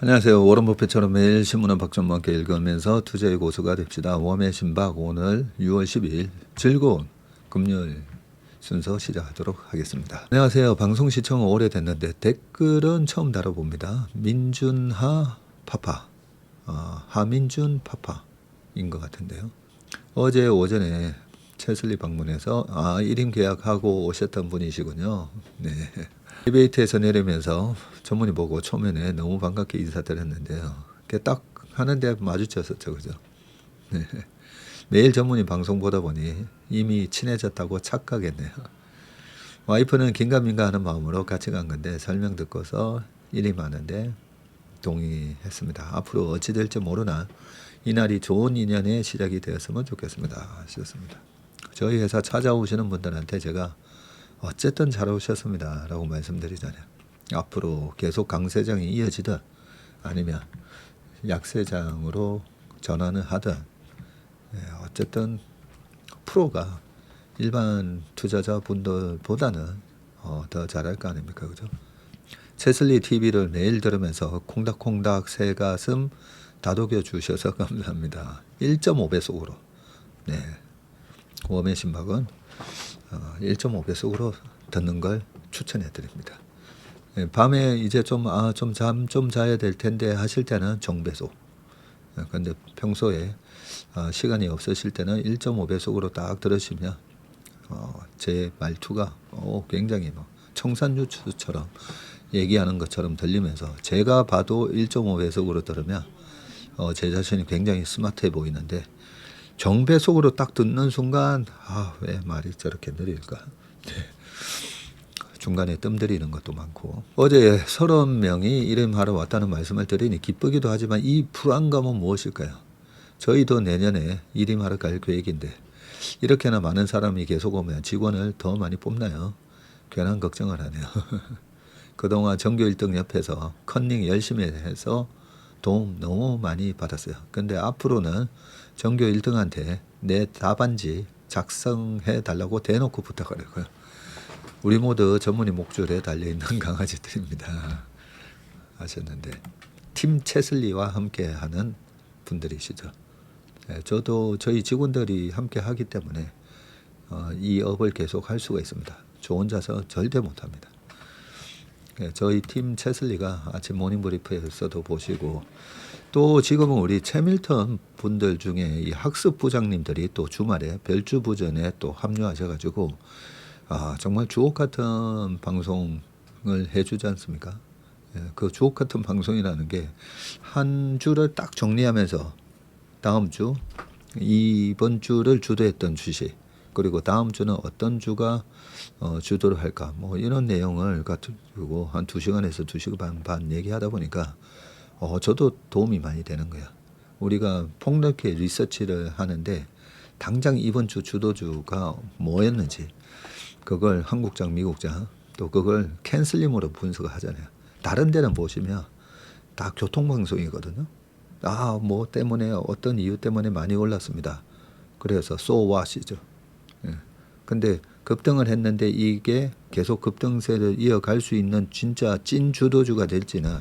안녕하세요. 워런 버핏처럼 매일 신문은 박정모 함께 읽으면서 투자의 고수가 됩시다. 웜의 신박 오늘 6월 12일 즐거운 금요일 순서 시작하도록 하겠습니다. 안녕하세요. 방송 시청은 오래됐는데 댓글은 처음 다뤄봅니다. 민준하 파파, 하민준 파파인 것 같은데요. 어제 오전에 채슬리 방문해서 1임 계약하고 오셨던 분이시군요. 네. 디베이트에서 내리면서 전문의 보고 초면에 너무 반갑게 인사드렸는데요. 딱 하는데 마주쳤었죠, 그죠? 네. 매일 전문의 방송 보다 보니 이미 친해졌다고 착각했네요. 와이프는 긴가민가 하는 마음으로 같이 간 건데 설명 듣고서 일이 많은데 동의했습니다. 앞으로 어찌 될지 모르나 이날이 좋은 인연의 시작이 되었으면 좋겠습니다. 하셨습니다. 저희 회사 찾아오시는 분들한테 제가 어쨌든 잘 오셨습니다 라고 말씀드리잖아요. 앞으로 계속 강세장이 이어지든 아니면 약세장으로 전환을 하든 어쨌든 프로가 일반 투자자 분들보다는 더 잘할 거 아닙니까, 그죠? 채슬리 TV를 매일 들으면서 콩닥콩닥 새 가슴 다독여 주셔서 감사합니다. 1.5배속으로 네, 웜의 신박은 1.5배속으로 듣는 걸 추천해 드립니다. 밤에 이제 잠 좀 자야 될 텐데 하실 때는 정배속. 근데 평소에 시간이 없으실 때는 1.5배속으로 딱 들으시면 제 말투가 굉장히 뭐 청산유추처럼 얘기하는 것처럼 들리면서 제가 봐도 1.5배속으로 들으면 제 자신이 굉장히 스마트해 보이는데 정배속으로 딱 듣는 순간 왜 말이 저렇게 느릴까? 네. 중간에 뜸들이는 것도 많고 어제 30명이 일임하러 왔다는 말씀을 드리니 기쁘기도 하지만 이 불안감은 무엇일까요? 저희도 내년에 일임하러 갈 계획인데 이렇게나 많은 사람이 계속 오면 직원을 더 많이 뽑나요? 괜한 걱정을 하네요. 그동안 전교 1등 옆에서 컨닝 열심히 해서 도움 너무 많이 받았어요. 근데 앞으로는 전교 1등한테 내 답안지 작성해 달라고 대놓고 부탁하려고요. 우리 모두 전문의 목줄에 달려있는 강아지들입니다. 하셨는데 팀 채슬리와 함께하는 분들이시죠. 저도 저희 직원들이 함께 하기 때문에 이 업을 계속 할 수가 있습니다. 저 혼자서 절대 못합니다. 저희 팀 채슬리가 아침 모닝브리프에서도 보시고 또 지금은 우리 채밀턴 분들 중에 이 학습 부장님들이 또 주말에 별주부전에 또 합류하셔가지고 정말 주옥 같은 방송을 해주지 않습니까? 그 주옥 같은 방송이라는 게 한 주를 딱 정리하면서 다음 주 이번 주를 주도했던 주식 그리고 다음 주는 어떤 주가 주도를 할까 뭐 이런 내용을 가지고 한 2시간에서 2시간 반 얘기하다 보니까 저도 도움이 많이 되는 거야. 우리가 폭넓게 리서치를 하는데 당장 이번 주 주도주가 뭐였는지 그걸 한국장 미국장 또 그걸 캔슬림으로 분석을 하잖아요. 다른 데는 보시면 다 교통방송이거든요. 뭐 때문에 어떤 이유 때문에 많이 올랐습니다. 그래서 so what이죠. 근데 급등을 했는데 이게 계속 급등세를 이어갈 수 있는 진짜 찐 주도주가 될지는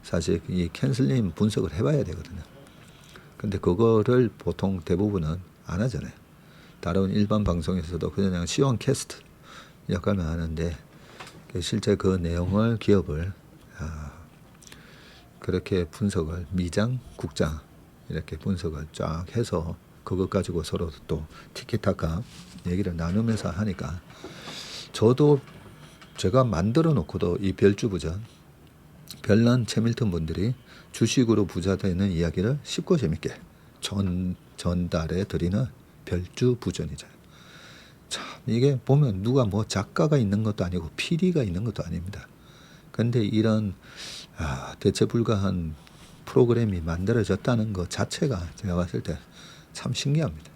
사실 이 캔슬림 분석을 해봐야 되거든요. 근데 그거를 보통 대부분은 안 하잖아요. 다른 일반 방송에서도 그냥 시원 캐스트 역할만 하는데 실제 그 내용을 기업을 그렇게 분석을 미장, 국장 이렇게 분석을 쫙 해서 그것 가지고 서로 또 티키타카 얘기를 나누면서 하니까 저도 제가 만들어 놓고도 이 별주부전 별난 채밀턴 분들이 주식으로 부자 되는 이야기를 쉽고 재밌게 전달해 드리는 별주부전이잖아요. 참 이게 보면 누가 뭐 작가가 있는 것도 아니고 PD가 있는 것도 아닙니다. 근데 이런 대체 불가한 프로그램이 만들어졌다는 것 자체가 제가 봤을 때 참 신기합니다.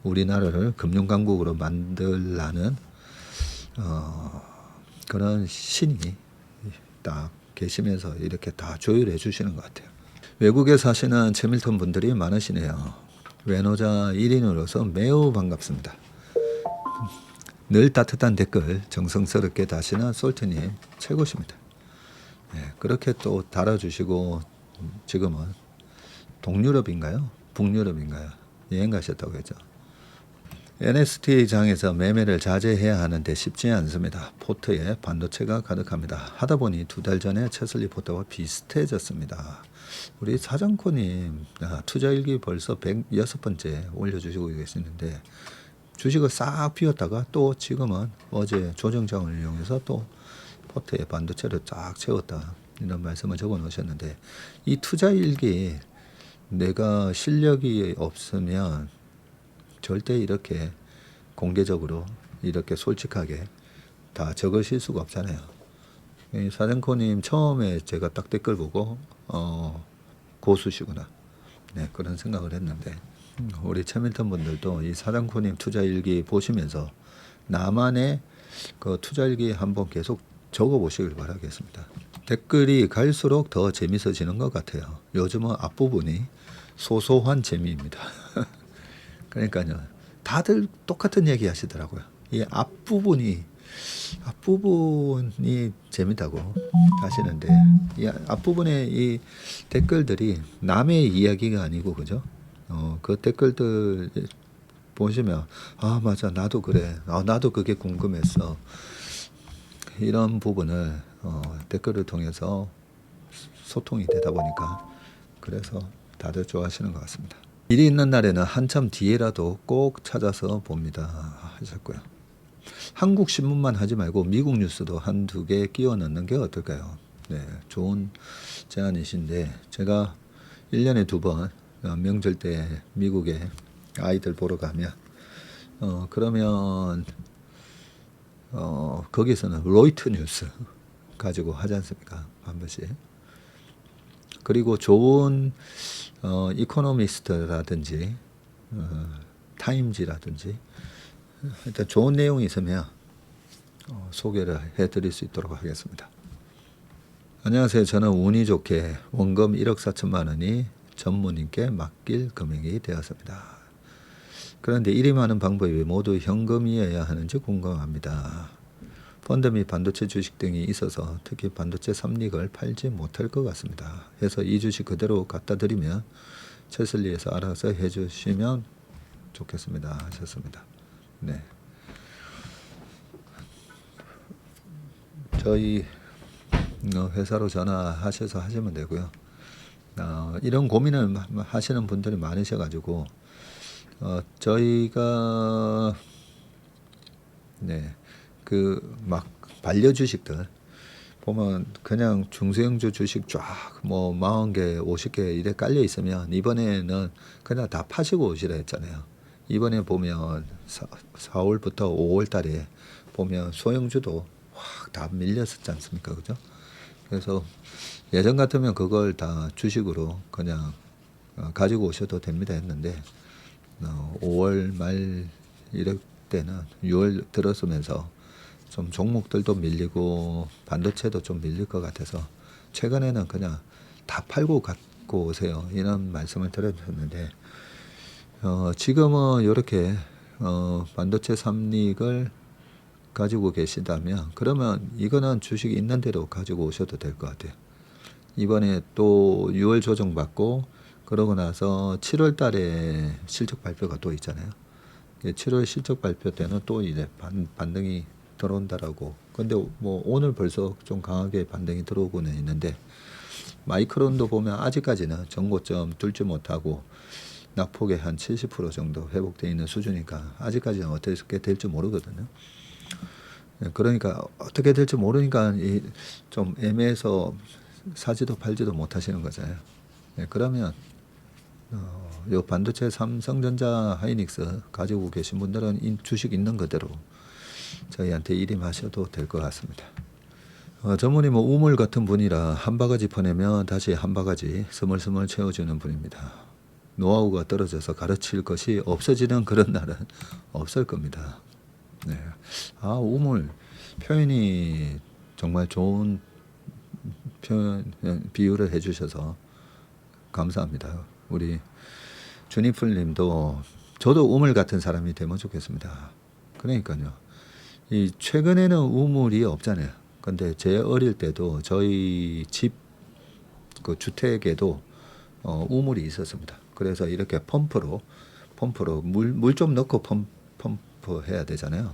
우리나라를 금융강국으로 만들라는 그런 신이 딱 계시면서 이렇게 다 조율해 주시는 것 같아요. 외국에 사시는 채밀턴 분들이 많으시네요. 외노자 1인으로서 매우 반갑습니다. 늘 따뜻한 댓글 정성스럽게 다시는 솔트님 최고십니다. 예, 그렇게 또 달아주시고 지금은 동유럽인가요? 북유럽인가요? 여행 가셨다고 했죠. NST 장에서 매매를 자제해야 하는데 쉽지 않습니다. 포트에 반도체가 가득합니다. 하다 보니 2달 전에 채슬리 포트와 비슷해졌습니다. 우리 사장코님 투자일기 벌써 106번째 올려주시고 계시는데 주식을 싹 비웠다가 또 지금은 어제 조정장을 이용해서 또 포트에 반도체를 쫙 채웠다 이런 말씀을 적어 놓으셨는데 이 투자일기 내가 실력이 없으면 절대 이렇게 공개적으로 이렇게 솔직하게 다 적으실 수가 없잖아요. 사장코님 처음에 제가 딱 댓글 보고 고수시구나 네, 그런 생각을 했는데 우리 채밀턴 분들도 이 사장코님 투자일기 보시면서 나만의 그 투자일기 한번 계속 적어보시길 바라겠습니다. 댓글이 갈수록 더 재밌어지는 것 같아요. 요즘은 앞부분이 소소한 재미입니다. 그러니까요. 다들 똑같은 얘기 하시더라고요. 이 앞부분이 재밌다고 하시는데 이 앞부분에 이 댓글들이 남의 이야기가 아니고 그죠? 그 댓글들 보시면 아 맞아 나도 그래 나도 그게 궁금했어 이런 부분을 댓글을 통해서 소통이 되다 보니까 그래서 다들 좋아하시는 것 같습니다. 일이 있는 날에는 한참 뒤에라도 꼭 찾아서 봅니다 하셨고요. 한국 신문만 하지 말고 미국 뉴스도 한두 개 끼워 넣는 게 어떨까요? 네, 좋은 제안이신데 제가 1년에 2번 명절 때 미국에 아이들 보러 가면 그러면 거기서는 로이터 뉴스 가지고 하지 않습니까? 한 번씩. 그리고 좋은 이코노미스트라든지 타임지라든지 일단 좋은 내용이 있으면 소개를 해드릴 수 있도록 하겠습니다. 안녕하세요. 저는 운이 좋게 원금 1억 4천만 원이 전무님께 맡길 금액이 되었습니다. 그런데 이리 많은 방법이 모두 현금이어야 하는지 궁금합니다. 펀드 및 반도체 주식 등이 있어서 특히 반도체 삼릭을 팔지 못할 것 같습니다. 해서 이 주식 그대로 갖다 드리면 채슬리에서 알아서 해주시면 좋겠습니다 하셨습니다. 네, 저희 회사로 전화하셔서 하시면 되고요. 이런 고민을 하시는 분들이 많으셔가지고 저희가 네, 그 막 반려 주식들 보면 그냥 중소형주 주식 쫙 뭐 40개, 50개 이래 깔려 있으면 이번에는 그냥 다 파시고 오시라 했잖아요. 이번에 보면 4월부터 5월 달에 보면 소형주도 확 다 밀렸었지 않습니까? 그죠? 그래서 예전 같으면 그걸 다 주식으로 그냥 가지고 오셔도 됩니다 했는데 5월 말 이럴 때는 6월 들어서면서 좀 종목들도 밀리고 반도체도 좀 밀릴 것 같아서 최근에는 그냥 다 팔고 갖고 오세요 이런 말씀을 드렸는데 지금은 이렇게 반도체 삼릭을 가지고 계시다면 그러면 이거는 주식이 있는 대로 가지고 오셔도 될 것 같아요. 이번에 또 6월 조정 받고 그러고 나서 7월 달에 실적 발표가 또 있잖아요. 7월 실적 발표 때는 또 이제 반등이 들어온다라고. 근데 뭐 오늘 벌써 좀 강하게 반등이 들어오고는 있는데 마이크론도 보면 아직까지는 전고점 뚫지 못하고 낙폭의 한 70% 정도 회복되어 있는 수준이니까 아직까지는 어떻게 될지 모르거든요. 그러니까 어떻게 될지 모르니까 좀 애매해서 사지도 팔지도 못하시는 거잖아요. 그러면 요 반도체 삼성전자 하이닉스 가지고 계신 분들은 주식 있는 그대로 저희한테 일임하셔도 될 것 같습니다. 전문이 뭐 우물 같은 분이라 한 바가지 퍼내면 다시 한 바가지 스멀스멀 채워주는 분입니다. 노하우가 떨어져서 가르칠 것이 없어지는 그런 날은 없을 겁니다. 네. 우물 표현이 정말 좋은 비유를 해주셔서 감사합니다. 우리 주니풀님도 저도 우물 같은 사람이 되면 좋겠습니다. 그러니까요. 이 최근에는 우물이 없잖아요. 근데 제 어릴 때도 저희 집 그 주택에도 우물이 있었습니다. 그래서 이렇게 펌프로 물 좀 넣고 펌프 해야 되잖아요.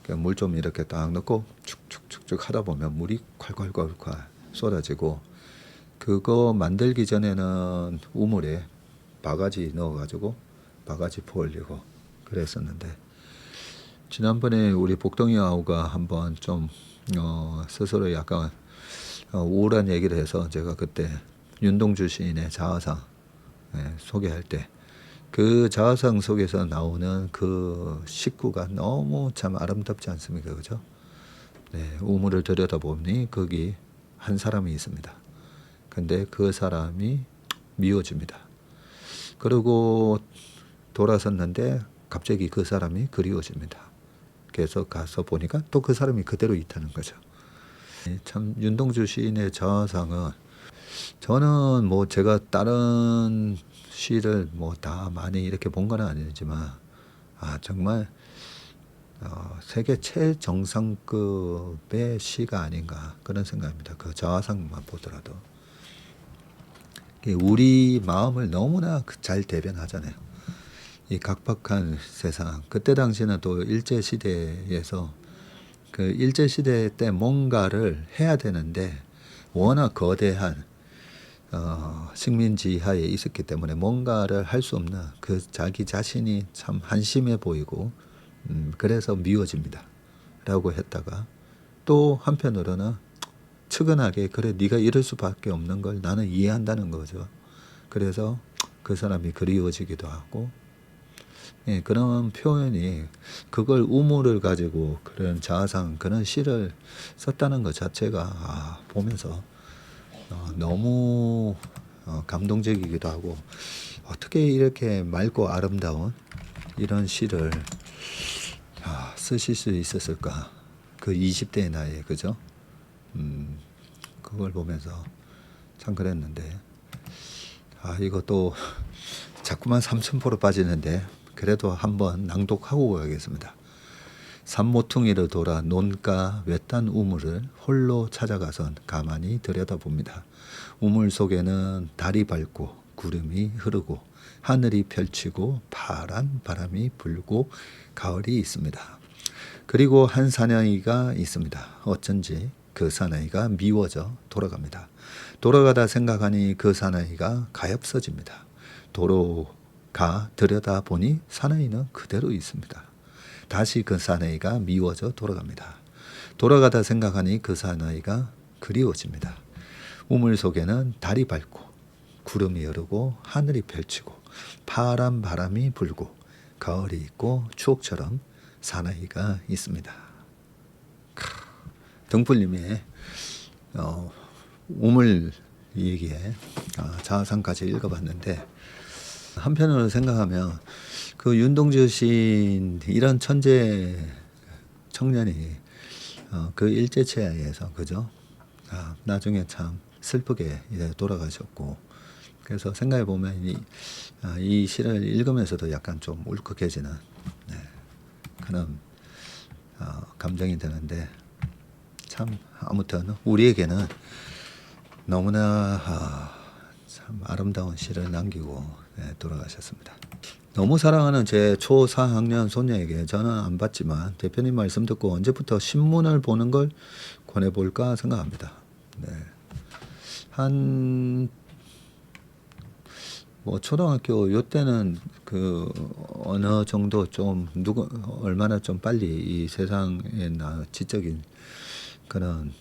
물 좀 이렇게 딱 넣고 축축축축 하다 보면 물이 콸콸콸콸 쏟아지고, 그거 만들기 전에는 우물에 바가지 넣어가지고 바가지 퍼올리고 그랬었는데, 지난번에 우리 복덩이 아우가 한번 좀 스스로 약간 우울한 얘기를 해서, 제가 그때 윤동주 시인의 자화상 소개할 때 그 자화상 속에서 나오는 그 식구가 너무 참 아름답지 않습니까? 그죠? 네, 우물을 들여다보니 거기 한 사람이 있습니다. 근데 그 사람이 미워집니다. 그리고 돌아섰는데 갑자기 그 사람이 그리워집니다. 그래서 가서 보니까 또 그 사람이 그대로 있다는 거죠. 참 윤동주 시인의 자화상은, 저는 뭐 제가 다른 시를 뭐 다 많이 이렇게 본 건 아니지만 정말 세계 최정상급의 시가 아닌가 그런 생각입니다. 그 자화상만 보더라도 우리 마음을 너무나 잘 대변하잖아요. 이 각박한 세상. 그때 당시는 또 일제 시대에서, 그 일제 시대 때 뭔가를 해야 되는데 워낙 거대한 식민지하에 있었기 때문에 뭔가를 할 수 없는 그 자기 자신이 참 한심해 보이고, 그래서 미워집니다 라고 했다가, 또 한편으로는 측은하게 그래 네가 이럴 수밖에 없는 걸 나는 이해한다는 거죠. 그래서 그 사람이 그리워지기도 하고, 그런 표현이, 그걸 우물을 가지고 그런 자화상, 그런 시를 썼다는 것 자체가 보면서 너무 감동적이기도 하고, 어떻게 이렇게 맑고 아름다운 이런 시를 쓰실 수 있었을까? 그 20대의 나이에, 그죠? 그걸 보면서 참 그랬는데, 이것도 자꾸만 삼천포로 빠지는데 그래도 한번 낭독하고 가겠습니다. 산모퉁이를 돌아 논가 외딴 우물을 홀로 찾아가선 가만히 들여다봅니다. 우물 속에는 달이 밝고 구름이 흐르고 하늘이 펼치고 파란 바람이 불고 가을이 있습니다. 그리고 한 사나이가 있습니다. 어쩐지 그 사나이가 미워져 돌아갑니다. 돌아가다 생각하니 그 사나이가 가엾어집니다. 도로가 들여다보니 사나이는 그대로 있습니다. 다시 그 사나이가 미워져 돌아갑니다. 돌아가다 생각하니 그 사나이가 그리워집니다. 우물 속에는 달이 밝고 구름이 흐르고 하늘이 펼치고 파란 바람이 불고 가을이 있고 추억처럼 사나이가 있습니다. 등불님의 우물 얘기에 자화상까지 읽어봤는데, 한편으로 생각하면 그 윤동주 시인, 이런 천재 청년이 그 일제체하에서, 그죠? 나중에 참 슬프게 이제 돌아가셨고, 그래서 생각해 보면 이 시를 읽으면서도 약간 좀 울컥해지는 그런 감정이 드는데, 참 아무튼 우리에게는 너무나 참 아름다운 시를 남기고 돌아가셨습니다. 너무 사랑하는 제 초 4학년 손녀에게 저는 안 봤지만 대표님 말씀 듣고 언제부터 신문을 보는 걸 권해볼까 생각합니다. 뭐 초등학교 요 때는 그 어느 정도 좀 얼마나 좀 빨리 이 세상에 지적인 그런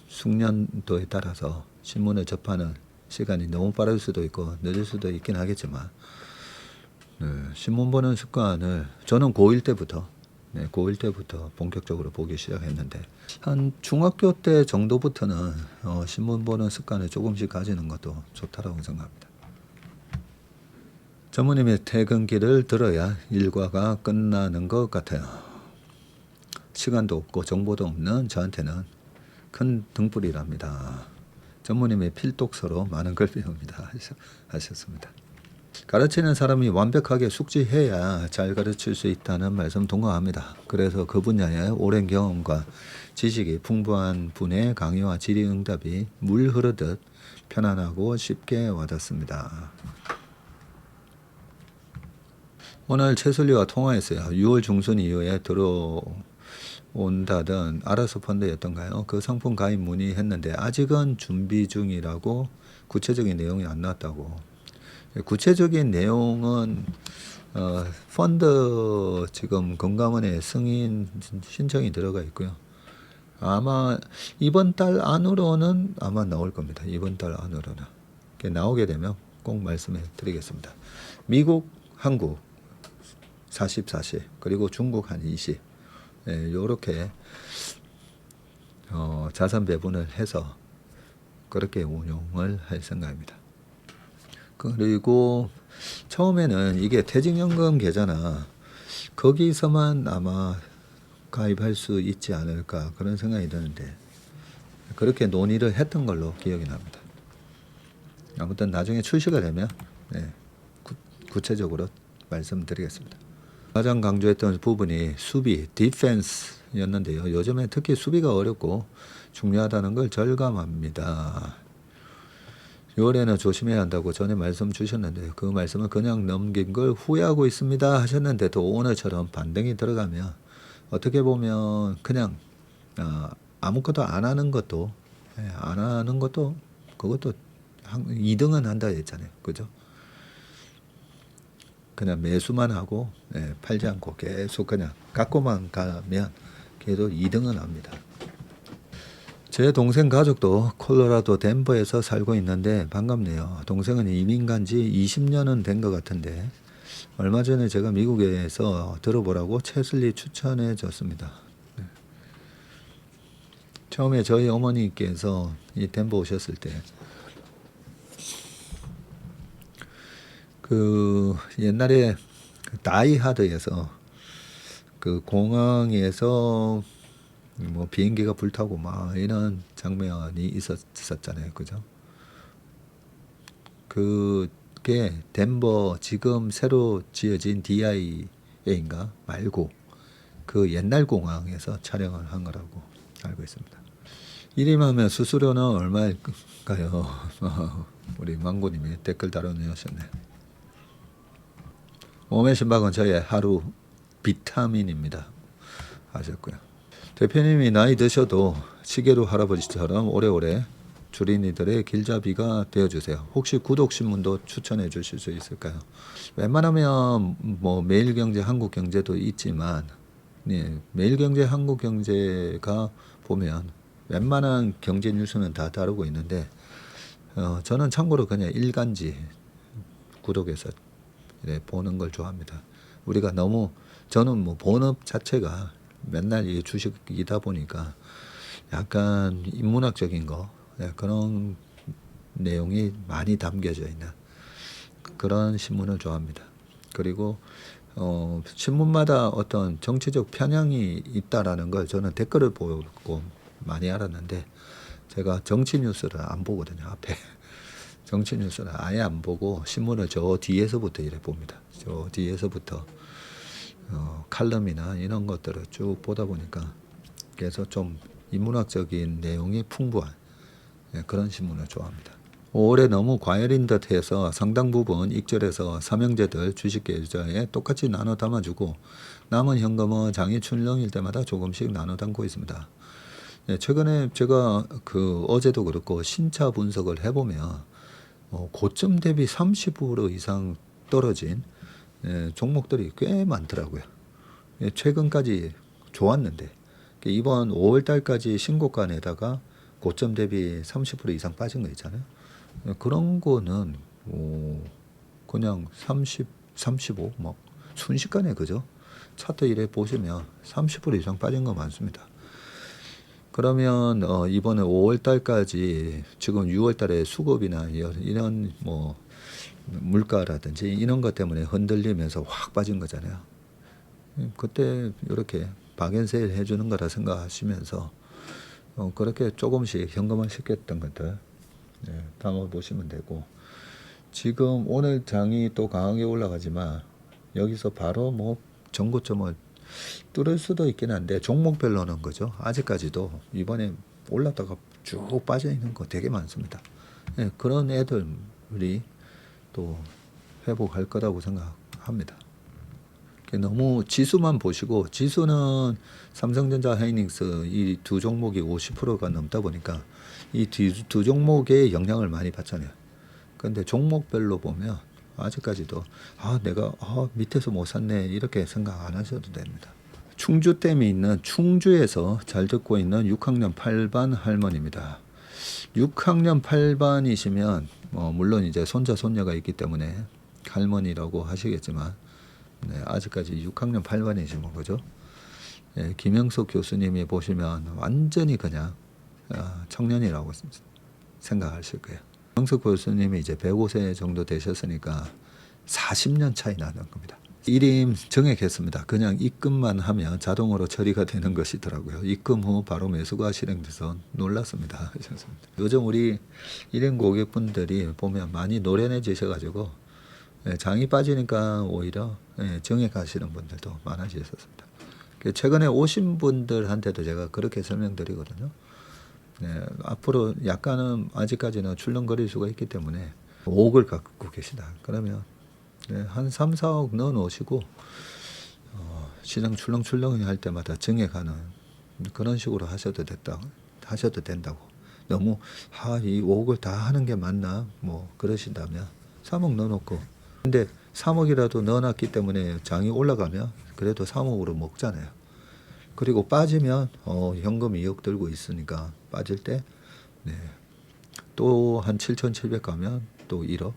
숙련도에 따라서 신문을 접하는 시간이 너무 빠를 수도 있고 늦을 수도 있긴 하겠지만, 신문 보는 습관을 저는 고1 때부터 본격적으로 보기 시작했는데, 한 중학교 때 정도부터는 신문 보는 습관을 조금씩 가지는 것도 좋다라고 생각합니다. 전무님의 퇴근길을 들어야 일과가 끝나는 것 같아요. 시간도 없고 정보도 없는 저한테는 큰 등불이랍니다. 전무님의 필독서로 많은 걸 배웁니다 하셨습니다. 가르치는 사람이 완벽하게 숙지해야 잘 가르칠 수 있다는 말씀 동감합니다. 그래서 그 분야의 오랜 경험과 지식이 풍부한 분의 강의와 질의응답이 물 흐르듯 편안하고 쉽게 와닿습니다. 오늘 최슬리와 통화했어요. 6월 중순 이후에 들어온다던 아라스 펀드였던가요? 그 상품 가입 문의했는데 아직은 준비 중이라고 구체적인 내용이 안 나왔다고. 구체적인 내용은 펀드 지금 금감원에 승인 신청이 들어가 있고요. 아마 이번 달 안으로는 아마 나올 겁니다. 이번 달 안으로는. 나오게 되면 꼭 말씀해 드리겠습니다. 미국, 한국 40, 40 그리고 중국 한 20 요렇게 자산 배분을 해서 그렇게 운용을 할 생각입니다. 그리고 처음에는 이게 퇴직연금 계좌나 거기서만 아마 가입할 수 있지 않을까 그런 생각이 드는데 그렇게 논의를 했던 걸로 기억이 납니다. 아무튼 나중에 출시가 되면 구체적으로 말씀드리겠습니다. 가장 강조했던 부분이 수비, 디펜스였는데요. 요즘에 특히 수비가 어렵고 중요하다는 걸 절감합니다. 6월에는 조심해야 한다고 전에 말씀 주셨는데 그 말씀을 그냥 넘긴 걸 후회하고 있습니다 하셨는데도 오늘처럼 반등이 들어가면 어떻게 보면 그냥 아무것도 안 하는 것도 그것도 2등은 한다 했잖아요. 그죠? 그냥 매수만 하고 팔지 않고 계속 그냥 갖고만 가면 걔도 2등은 합니다. 제 동생 가족도 콜로라도 덴버에서 살고 있는데 반갑네요. 동생은 이민 간 지 20년은 된 것 같은데 얼마 전에 제가 미국에서 들어보라고 채슬리 추천해 줬습니다. 처음에 저희 어머니께서 이 덴버 오셨을 때 그 옛날에 다이하드에서 그 공항에서 뭐 비행기가 불타고 막 이런 장면이 있었잖아요. 그죠? 그게 덴버 지금 새로 지어진 DIA인가 말고 그 옛날 공항에서 촬영을 한 거라고 알고 있습니다. 이름하면 수수료는 얼마일까요? 우리 망고님이 댓글 달아주셨네. 몸의 심박은 저의 하루 비타민입니다 하셨고요. 대표님이 나이 드셔도 시계로 할아버지처럼 오래오래 주린이들의 길잡이가 되어주세요. 혹시 구독신문도 추천해 주실 수 있을까요? 웬만하면 뭐 매일경제, 한국경제도 있지만 매일경제, 한국경제가 보면 웬만한 경제 뉴스는 다 다루고 있는데 저는 참고로 그냥 일간지 구독해서 보는 걸 좋아합니다. 우리가 너무 저는 뭐 본업 자체가 맨날 이 주식이다 보니까 약간 인문학적인 거 그런 내용이 많이 담겨져 있는 그런 신문을 좋아합니다. 그리고 신문마다 어떤 정치적 편향이 있다라는 걸 저는 댓글을 보고 많이 알았는데 제가 정치 뉴스를 안 보거든요. 앞에 정치 뉴스를 아예 안 보고 신문을 저 뒤에서부터 이래 봅니다. 저 뒤에서부터 칼럼이나 이런 것들을 쭉 보다 보니까 그래서 좀 인문학적인 내용이 풍부한 그런 신문을 좋아합니다. 올해 너무 과열인 듯해서 상당 부분 익절해서 삼형제들 주식계좌에 똑같이 나눠 담아주고 남은 현금은 장이 출렁일 때마다 조금씩 나눠 담고 있습니다. 최근에 제가 어제도 그렇고 신차 분석을 해보면 고점 대비 30% 이상 떨어진 종목들이 꽤 많더라고요. 최근까지 좋았는데 이번 5월 달까지 신고가 내다가 고점 대비 30% 이상 빠진 거 있잖아요. 그런 거는 그냥 30, 35 막 순식간에 그죠? 차트 이래 보시면 30% 이상 빠진 거 많습니다. 그러면 이번에 5월 달까지 지금 6월 달에 수급이나 이런 뭐 물가라든지 이런 것 때문에 흔들리면서 확 빠진 거잖아요. 그때 이렇게 박앤세일 해주는 거라 생각하시면서 그렇게 조금씩 현금화 시켰던 것들 담아 보시면 되고 지금 오늘 장이 또 강하게 올라가지만 여기서 바로 뭐 전고점을 뚫을 수도 있긴 한데 종목별로는 그죠. 아직까지도 이번에 올랐다가 쭉 빠져 있는 거 되게 많습니다. 예, 그런 애들이 또 회복할 거라고 생각합니다. 너무 지수만 보시고, 지수는 삼성전자, 하이닉스 이 두 종목이 50%가 넘다 보니까 이 두 종목의 영향을 많이 받잖아요. 근데 종목별로 보면 아직까지도 내가 밑에서 못 샀네 이렇게 생각 안 하셔도 됩니다. 충주댐이 있는 충주에서 잘 듣고 있는 6학년 8반 할머니입니다. 6학년 8반이시면 물론 이제 손자 손녀가 있기 때문에 할머니라고 하시겠지만, 네, 아직까지 6학년 8반이시면 그죠? 네, 김영석 교수님이 보시면 완전히 그냥 청년이라고 생각하실 거예요. 김영석 교수님이 이제 105세 정도 되셨으니까 40년 차이 나는 겁니다. 일임 정액했습니다. 그냥 입금만 하면 자동으로 처리가 되는 것이더라고요. 입금 후 바로 매수가 실행돼서 놀랐습니다. 요즘 우리 일임 고객분들이 보면 많이 노련해지셔가지고 장이 빠지니까 오히려 정액하시는 분들도 많아지셨습니다. 최근에 오신 분들한테도 제가 그렇게 설명드리거든요. 네, 앞으로 약간은 아직까지는 출렁거릴 수가 있기 때문에 5억을 갖고 계시다. 그러면 한 3, 4억 넣어 놓으시고 시장 출렁출렁 할 때마다 정액하는 그런 식으로 하셔도 된다고. 너무 이 5억을 다 하는 게 맞나 뭐 그러신다면 3억 넣어 놓고, 근데 3억이라도 넣어 놨기 때문에 장이 올라가면 그래도 3억으로 먹잖아요. 그리고 빠지면 현금 2억 들고 있으니까 빠질 때 또 한 7,700 가면 또 1억,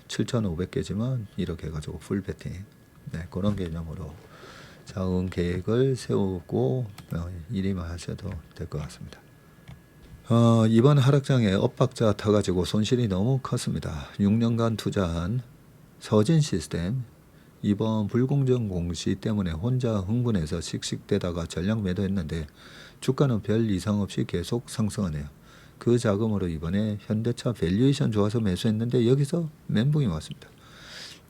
7,500개지만 1억 해가지고 풀 배팅, 그런 개념으로 자금 계획을 세우고 일임하셔도 될 것 같습니다. 이번 하락장에 엇박자 타가지고 손실이 너무 컸습니다. 6년간 투자한 서진 시스템, 이번 불공정 공시 때문에 혼자 흥분해서 씩씩대다가 전량 매도했는데 주가는 별 이상 없이 계속 상승하네요. 그 자금으로 이번에 현대차 밸류에이션 좋아서 매수했는데 여기서 멘붕이 왔습니다.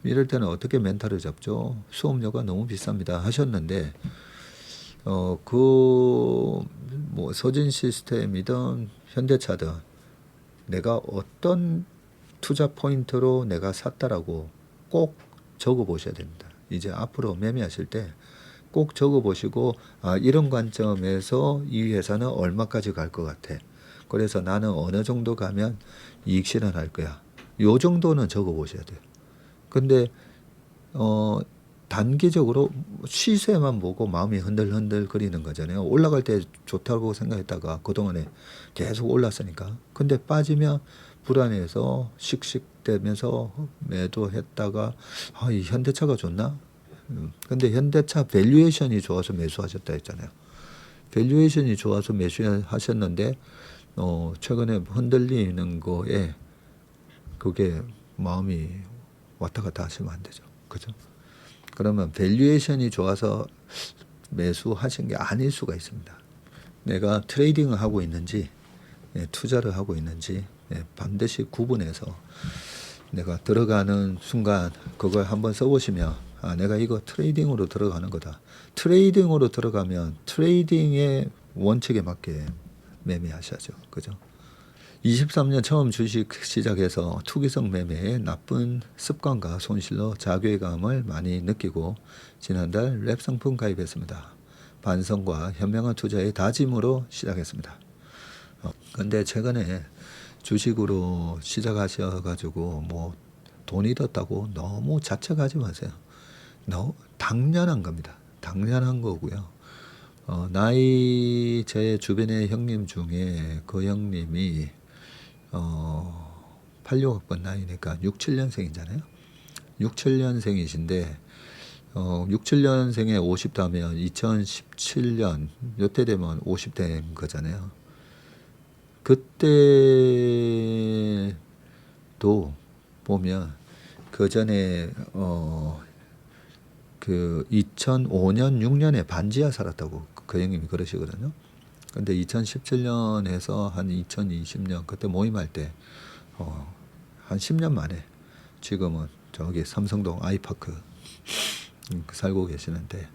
이럴 때는 어떻게 멘탈을 잡죠? 수업료가 너무 비쌉니다 하셨는데 뭐 서진 시스템이든 현대차든 내가 어떤 투자 포인트로 내가 샀다라고 꼭 적어 보셔야 됩니다. 이제 앞으로 매매하실 때 꼭 적어 보시고 이런 관점에서 이 회사는 얼마까지 갈 것 같아. 그래서 나는 어느 정도 가면 이익 실현할 거야. 요 정도는 적어 보셔야 돼요. 근데 단기적으로 시세만 보고 마음이 흔들흔들 거리는 거잖아요. 올라갈 때 좋다고 생각했다가 그동안에 계속 올랐으니까. 근데 빠지면 불안해서 씩씩대면서 매도했다가 이 현대차가 좋나? 근데 현대차 밸류에이션이 좋아서 매수하셨다 했잖아요. 밸류에이션이 좋아서 매수하셨는데 최근에 흔들리는 거에 그게 마음이 왔다 갔다 하시면 안 되죠. 그죠? 그러면 밸류에이션이 좋아서 매수하신 게 아닐 수가 있습니다. 내가 트레이딩을 하고 있는지 투자를 하고 있는지 반드시 구분해서 내가 들어가는 순간 그걸 한번 써보시면 내가 이거 트레이딩으로 들어가는 거다. 트레이딩으로 들어가면 트레이딩의 원칙에 맞게 매매하셔야죠. 그죠? 23년 처음 주식 시작해서 투기성 매매의 나쁜 습관과 손실로 자괴감을 많이 느끼고 지난달 랩 상품 가입했습니다. 반성과 현명한 투자의 다짐으로 시작했습니다. 근데 최근에 주식으로 시작하셔가지고 뭐 돈이 떴다고 너무 자책하지 마세요. 너무 당연한 겁니다. 당연한 거고요. 나이 제 주변의 형님 중에 그 형님이 86학번 나이니까 67년생이잖아요. 67년생이신데 67년생에 50다면 2017년 요때 되면 50대인 거잖아요. 그때도 보면 그 전에 그 2005년 6년에 반지하 살았다고 그 형님이 그러시거든요. 근데 2017년에서 한 2020년 그때 모임할 때 한 10년 만에 지금은 저기 삼성동 아이파크 살고 계시는데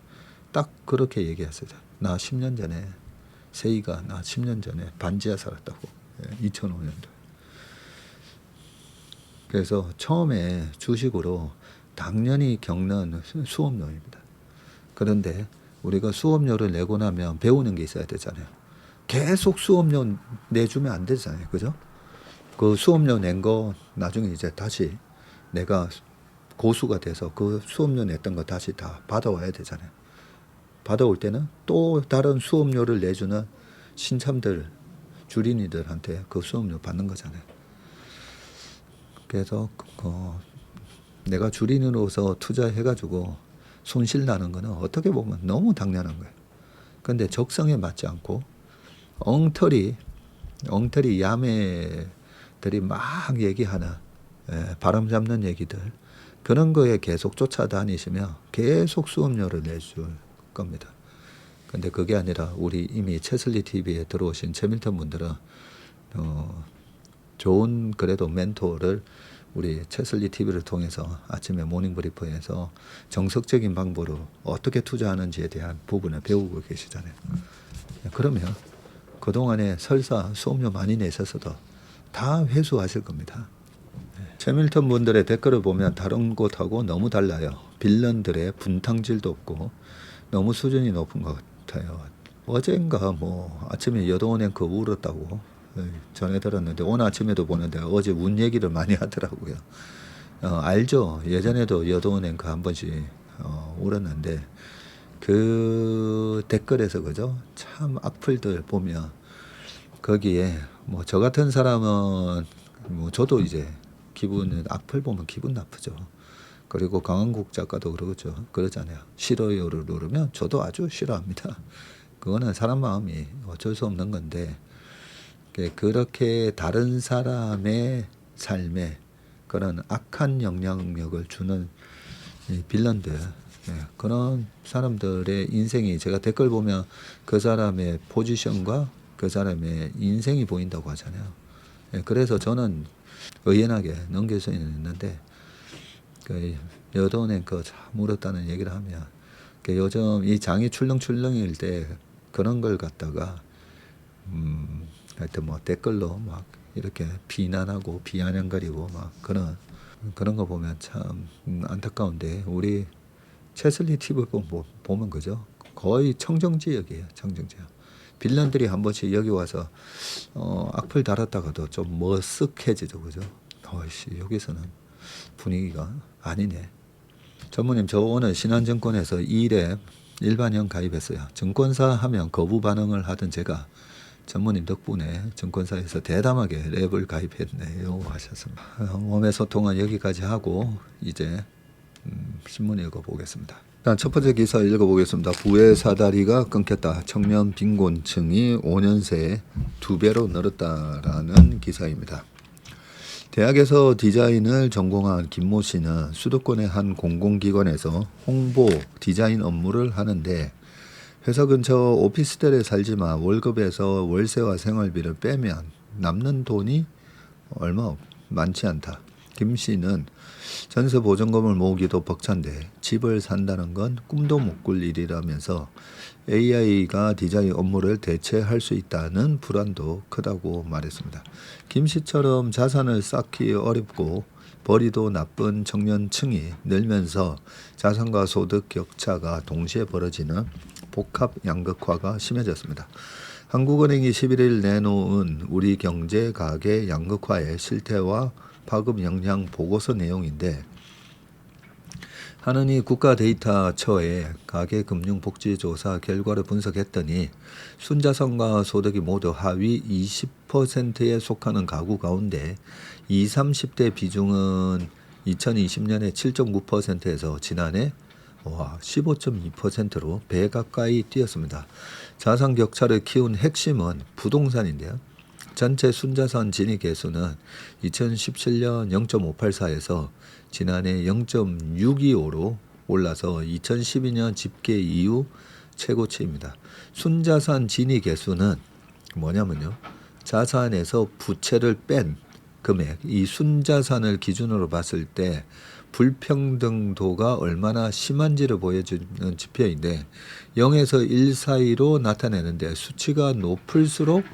딱 그렇게 얘기했어요. 나 10년 전에 세이가 나 10년 전에 반지하 살았다고. 2005년도. 그래서 처음에 주식으로 당연히 겪는 수업료입니다. 그런데 우리가 수업료를 내고 나면 배우는 게 있어야 되잖아요. 계속 수업료 내주면 안 되잖아요. 그죠? 그 수업료 낸 거 나중에 이제 다시 내가 고수가 돼서 그 수업료 냈던 거 다시 다 받아와야 되잖아요. 받아올 때는 또 다른 수업료를 내주는 신참들, 주린이들한테 그 수업료 받는 거잖아요. 그래서 내가 주린으로서 투자해가지고 손실 나는 거는 어떻게 보면 너무 당연한 거예요. 근데 적성에 맞지 않고 엉터리 야매들이 막 얘기하는 바람 잡는 얘기들, 그런 거에 계속 쫓아다니시면 계속 수업료를 내줄 겁니다. 근데 그게 아니라 우리 이미 채슬리 TV에 들어오신 최밀턴 분들은 좋은 그래도 멘토를 우리 채슬리 TV를 통해서 아침에 모닝 브리프에서 정석적인 방법으로 어떻게 투자하는지에 대한 부분을 배우고 계시잖아요. 그러면 그동안에 설사 수업료 많이 내셨어도 다 회수하실 겁니다. 최밀턴 분들의 댓글을 보면 다른 곳하고 너무 달라요. 빌런들의 분탕질도 없고 너무 수준이 높은 것 같아요. 어젠가 뭐 아침에 여도은행크 울었다고 전해 들었는데 오늘 아침에도 보는데 어제 운 얘기를 많이 하더라고요. 알죠. 예전에도 여도은행크 한 번씩 울었는데 그 댓글에서 그죠? 참 악플들 보면 거기에 뭐 저 같은 사람은 뭐 저도 이제 기분은 악플 보면 기분 나쁘죠. 그리고 강한국 작가도 그러잖아요. 싫어요를 누르면 저도 아주 싫어합니다. 그거는 사람 마음이 어쩔 수 없는 건데 그렇게 다른 사람의 삶에 그런 악한 영향력을 주는 빌런들, 그런 사람들의 인생이 제가 댓글 보면 그 사람의 포지션과 그 사람의 인생이 보인다고 하잖아요. 그래서 저는 의연하게 넘길 수는 있는데 그 여도은행 참 울었다는 얘기를 하면 요즘 이 장이 출렁출렁일 때 그런 걸 갖다가 하여튼 뭐 댓글로 막 이렇게 비난하고 비아냥거리고 막 그런 거 보면 참 안타까운데 우리 채슬리 TV 보면 그죠? 거의 청정지역이에요. 청정지역. 빌런들이 한 번씩 여기 와서 악플 달았다가도 좀 머쓱해지죠. 그죠? 여기서는 분위기가 아니네. 전무님, 저 오늘 신한증권에서 2랩 일반형 가입했어요. 증권사 하면 거부 반응을 하던 제가 전무님 덕분에 증권사에서 대담하게 랩을 가입했네요 하셨습니다. 몸의 소통은 여기까지 하고 이제 신문 읽어보겠습니다. 첫 번째 기사 읽어보겠습니다. 부의 사다리가 끊겼다. 청년 빈곤층이 5년 새에 2배로 늘었다라는 기사입니다. 대학에서 디자인을 전공한 김모 씨는 수도권의 한 공공기관에서 홍보 디자인 업무를 하는데 회사 근처 오피스텔에 살지만 월급에서 월세와 생활비를 빼면 남는 돈이 얼마 많지 않다. 김 씨는 전세 보증금을 모으기도 벅찬데 집을 산다는 건 꿈도 못 꿀 일이라면서 AI가 디자인 업무를 대체할 수 있다는 불안도 크다고 말했습니다. 김 씨처럼 자산을 쌓기 어렵고 벌이도 나쁜 청년층이 늘면서 자산과 소득 격차가 동시에 벌어지는 복합 양극화가 심해졌습니다. 한국은행이 11일 내놓은 우리 경제 가계 양극화의 실태와 파급 영향 보고서 내용인데 한은희 국가데이터처의 가계금융복지조사 결과를 분석했더니 순자산과 소득이 모두 하위 20%에 속하는 가구 가운데 20, 30대 비중은 2020년에 7.9%에서 지난해 15.2%로 배 가까이 뛰었습니다. 자산 격차를 키운 핵심은 부동산인데요. 전체 순자산 진입 개수는 2017년 0.584에서 지난해 0.625로 올라서 2012년 집계 이후 최고치입니다. 순자산 진입 개수는 뭐냐면요. 자산에서 부채를 뺀 금액, 이 순자산을 기준으로 봤을 때 불평등도가 얼마나 심한지를 보여주는 지표인데 0에서 1 사이로 나타내는데 수치가 높을수록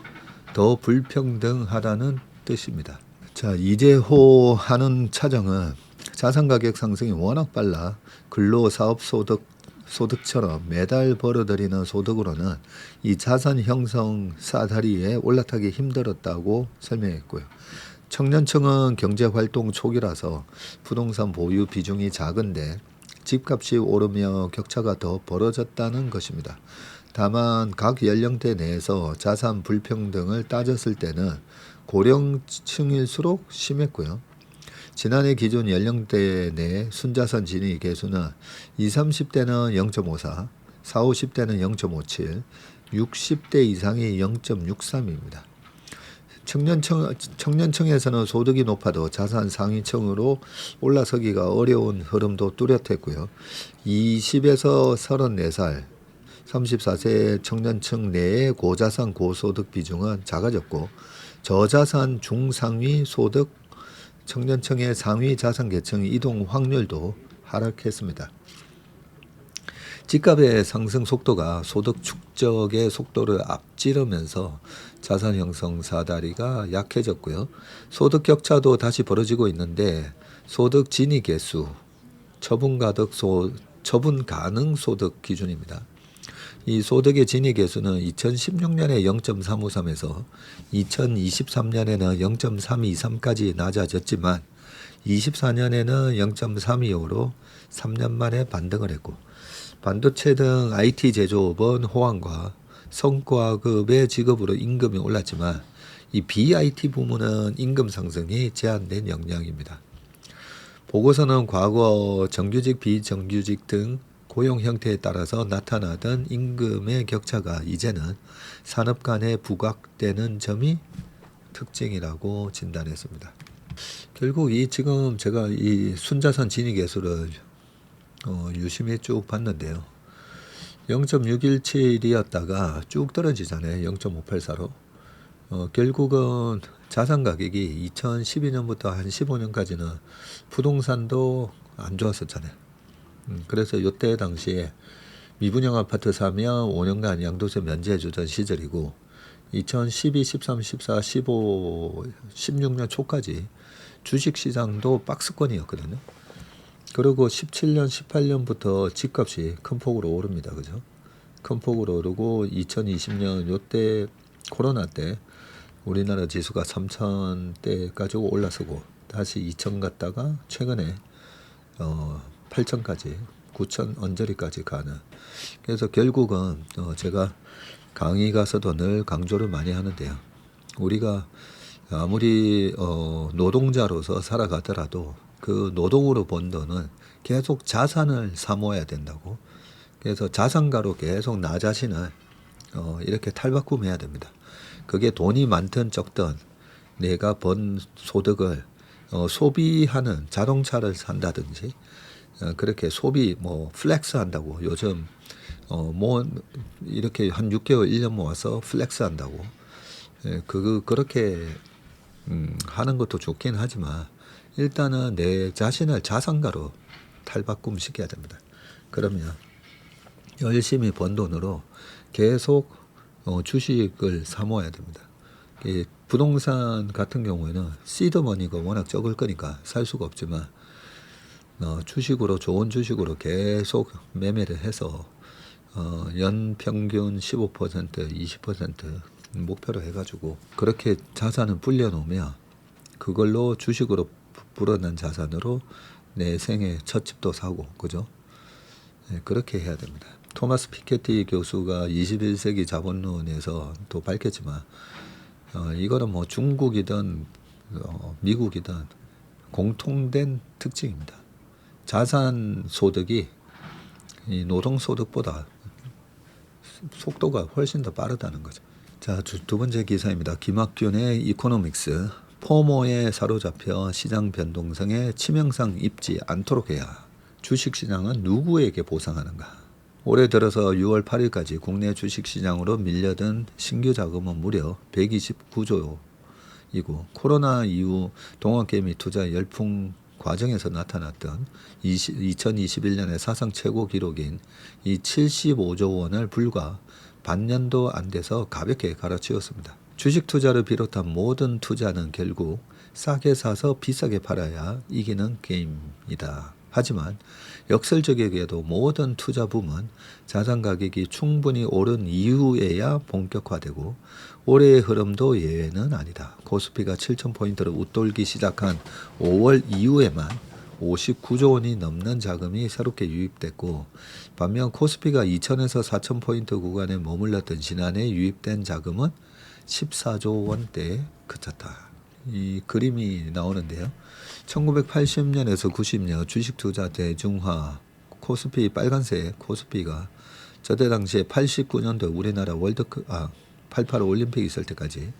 더 불평등하다는 뜻입니다. 자, 이재호 한은 차장은 자산가격 상승이 워낙 빨라 근로사업소득처럼 매달 벌어들이는 소득으로는 이 자산 형성 사다리에 올라타기 힘들었다고 설명했고요. 청년층은 경제활동 초기라서 부동산 보유 비중이 작은데 집값이 오르며 격차가 더 벌어졌다는 것입니다. 다만 각 연령대 내에서 자산 불평등을 따졌을 때는 고령층일수록 심했고요. 지난해 기준 연령대 내 순자산 진입 계수는 20, 30대는 0.54, 40, 50대는 0.57, 60대 이상이 0.63입니다. 청년층에서는 소득이 높아도 자산 상위층으로 올라서기가 어려운 흐름도 뚜렷했고요. 20에서 34살, 34세 청년층 내의 고자산 고소득 비중은 작아졌고 저자산 중상위 소득 청년층의 상위 자산 계층 이동 확률도 하락했습니다. 집값의 상승 속도가 소득 축적의 속도를 앞지르면서 자산 형성 사다리가 약해졌고요. 소득 격차도 다시 벌어지고 있는데 소득 진입 계수, 처분 가능 소득 기준입니다. 이 소득의 진입 계수는 2016년에 0.353에서 2023년에는 0.323까지 낮아졌지만 24년에는 0.325로 3년 만에 반등을 했고 반도체 등 IT 제조업은 호황과 성과급의 직업으로 임금이 올랐지만 이 BIT 부문은 임금 상승이 제한된 영향입니다. 보고서는 과거 정규직, 비정규직 등 고용 형태에 따라서 나타나던 임금의 격차가 이제는 산업 간에 부각되는 점이 특징이라고 진단했습니다. 결국 지금 제가 이 순자산 진입 계수를 유심히 쭉 봤는데요. 0.617이었다가 쭉 떨어지잖아요. 0.584로. 결국은 자산 가격이 2012년부터 한 15년까지는 부동산도 안 좋았었잖아요. 그래서 이때 당시에 미분양 아파트 사면 5년간 양도세 면제해 주던 시절이고 2012, 13, 14, 15, 16년 초까지 주식시장도 박스권이었거든요. 그리고 17년, 18년부터 집값이 큰 폭으로 오릅니다. 그죠? 큰 폭으로 오르고 2020년 요때 코로나 때 우리나라 지수가 3,000대까지 올라서고 다시 2,000 갔다가 최근에 8,000까지 9,000 언저리까지 가는. 그래서 결국은 제가 강의 가서도 늘 강조를 많이 하는데요. 우리가 아무리 노동자로서 살아가더라도 그 노동으로 번 돈은 계속 자산을 사모아야 된다고. 그래서 자산가로 계속 나 자신을 이렇게 탈바꿈해야 됩니다. 그게 돈이 많든 적든 내가 번 소득을 소비하는 자동차를 산다든지 그렇게 소비 플렉스 한다고 요즘 이렇게 한 6개월 1년 모아서 플렉스 한다고 그렇게 하는 것도 좋긴 하지만 일단은 내 자신을 자산가로 탈바꿈 시켜야 됩니다. 그러면 열심히 번 돈으로 계속 주식을 사모아야 됩니다. 부동산 같은 경우에는 시드머니가 워낙 적을 거니까 살 수가 없지만 주식으로 좋은 주식으로 계속 매매를 해서 연 평균 15%, 20% 목표로 해가지고 그렇게 자산을 불려놓으면 그걸로 주식으로 불어난 자산으로 내 생애 첫 집도 사고 그죠? 네, 그렇게 해야 됩니다. 토마스 피케티 교수가 21세기 자본론에서 또 밝혔지만 이거는 중국이든 미국이든 공통된 특징입니다. 자산 소득이 이 노동 소득보다 속도가 훨씬 더 빠르다는 거죠. 자, 두 번째 기사입니다. 김학균의 이코노믹스. 포모에 사로잡혀 시장 변동성에 치명상 입지 않도록 해야 주식시장은 누구에게 보상하는가? 올해 들어서 6월 8일까지 국내 주식시장으로 밀려든 신규 자금은 무려 129조이고 코로나 이후 동학개미 투자 열풍 과정에서 나타났던 2021년에 사상 최고 기록인 이 75조 원을 불과 반년도 안 돼서 가볍게 갈아치웠습니다. 주식 투자를 비롯한 모든 투자는 결국 싸게 사서 비싸게 팔아야 이기는 게임이다. 하지만 역설적이게도 모든 투자 붐은 자산 가격이 충분히 오른 이후에야 본격화되고 올해의 흐름도 예외는 아니다. 코스피가 7,000포인트를 웃돌기 시작한 5월 이후에만 59조 원이 넘는 자금이 새롭게 유입됐고 반면 코스피가 2,000에서 4,000포인트 구간에 머물렀던 지난해 유입된 자금은 14조 원대에 그쳤다. 이 그림이 나오는데요. 1980년에서 90년 주식 투자 대중화 코스피 빨간색 코스피가 저때 당시에 89년도 우리나라 88 올림픽 있을 때까지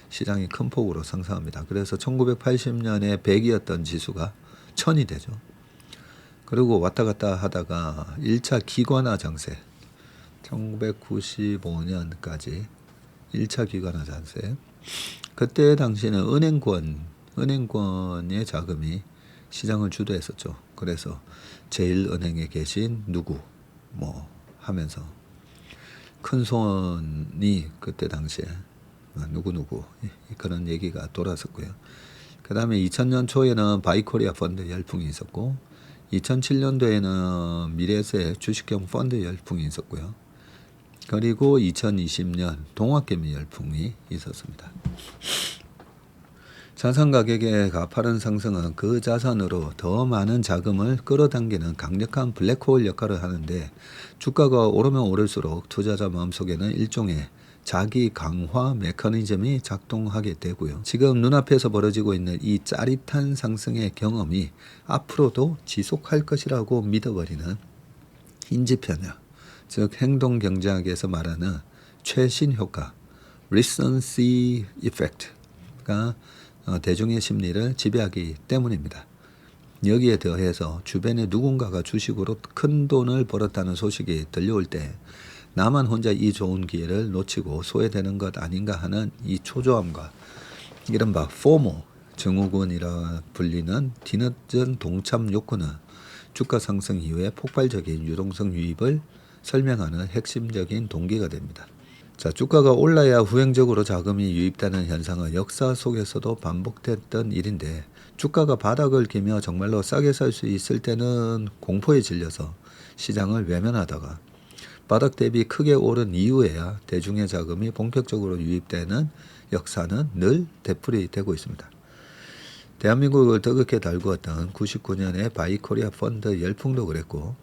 시장이 큰 폭으로 상승합니다. 그래서 1980년에 100이었던 지수가 1000이 되죠. 그리고 왔다 갔다 하다가 1차 기관화 장세 1995년까지 1차 기관화 장세 그때 당시에는 은행권의 자금이 시장을 주도했었죠. 그래서 제일은행에 계신 누구 뭐 하면서 큰 손이 그때 당시에 누구 그런 얘기가 돌았었고요. 그 다음에 2000년 초에는 바이코리아 펀드 열풍이 있었고 2007년도에는 미래세 주식형 펀드 열풍이 있었고요. 그리고 2020년 동학개미 열풍이 있었습니다. 자산 가격의 가파른 상승은 그 자산으로 더 많은 자금을 끌어당기는 강력한 블랙홀 역할을 하는데 주가가 오르면 오를수록 투자자 마음속에는 일종의 자기 강화 메커니즘이 작동하게 되고요. 지금 눈앞에서 벌어지고 있는 이 짜릿한 상승의 경험이 앞으로도 지속할 것이라고 믿어버리는 인지편향, 즉 행동경제학에서 말하는 최신 효과, recency effect가 대중의 심리를 지배하기 때문입니다. 여기에 더해서 주변에 누군가가 주식으로 큰 돈을 벌었다는 소식이 들려올 때 나만 혼자 이 좋은 기회를 놓치고 소외되는 것 아닌가 하는 이 초조함과 이른바 FOMO, 증후군이라 불리는 뒤늦은 동참 욕구는 주가 상승 이후에 폭발적인 유동성 유입을 설명하는 핵심적인 동기가 됩니다. 자, 주가가 올라야 후행적으로 자금이 유입되는 현상은 역사 속에서도 반복됐던 일인데 주가가 바닥을 기며 정말로 싸게 살 수 있을 때는 공포에 질려서 시장을 외면하다가 바닥 대비 크게 오른 이후에야 대중의 자금이 본격적으로 유입되는 역사는 늘 되풀이되고 있습니다. 대한민국을 더럽게 달구었던 99년의 바이코리아 펀드 열풍도 그랬고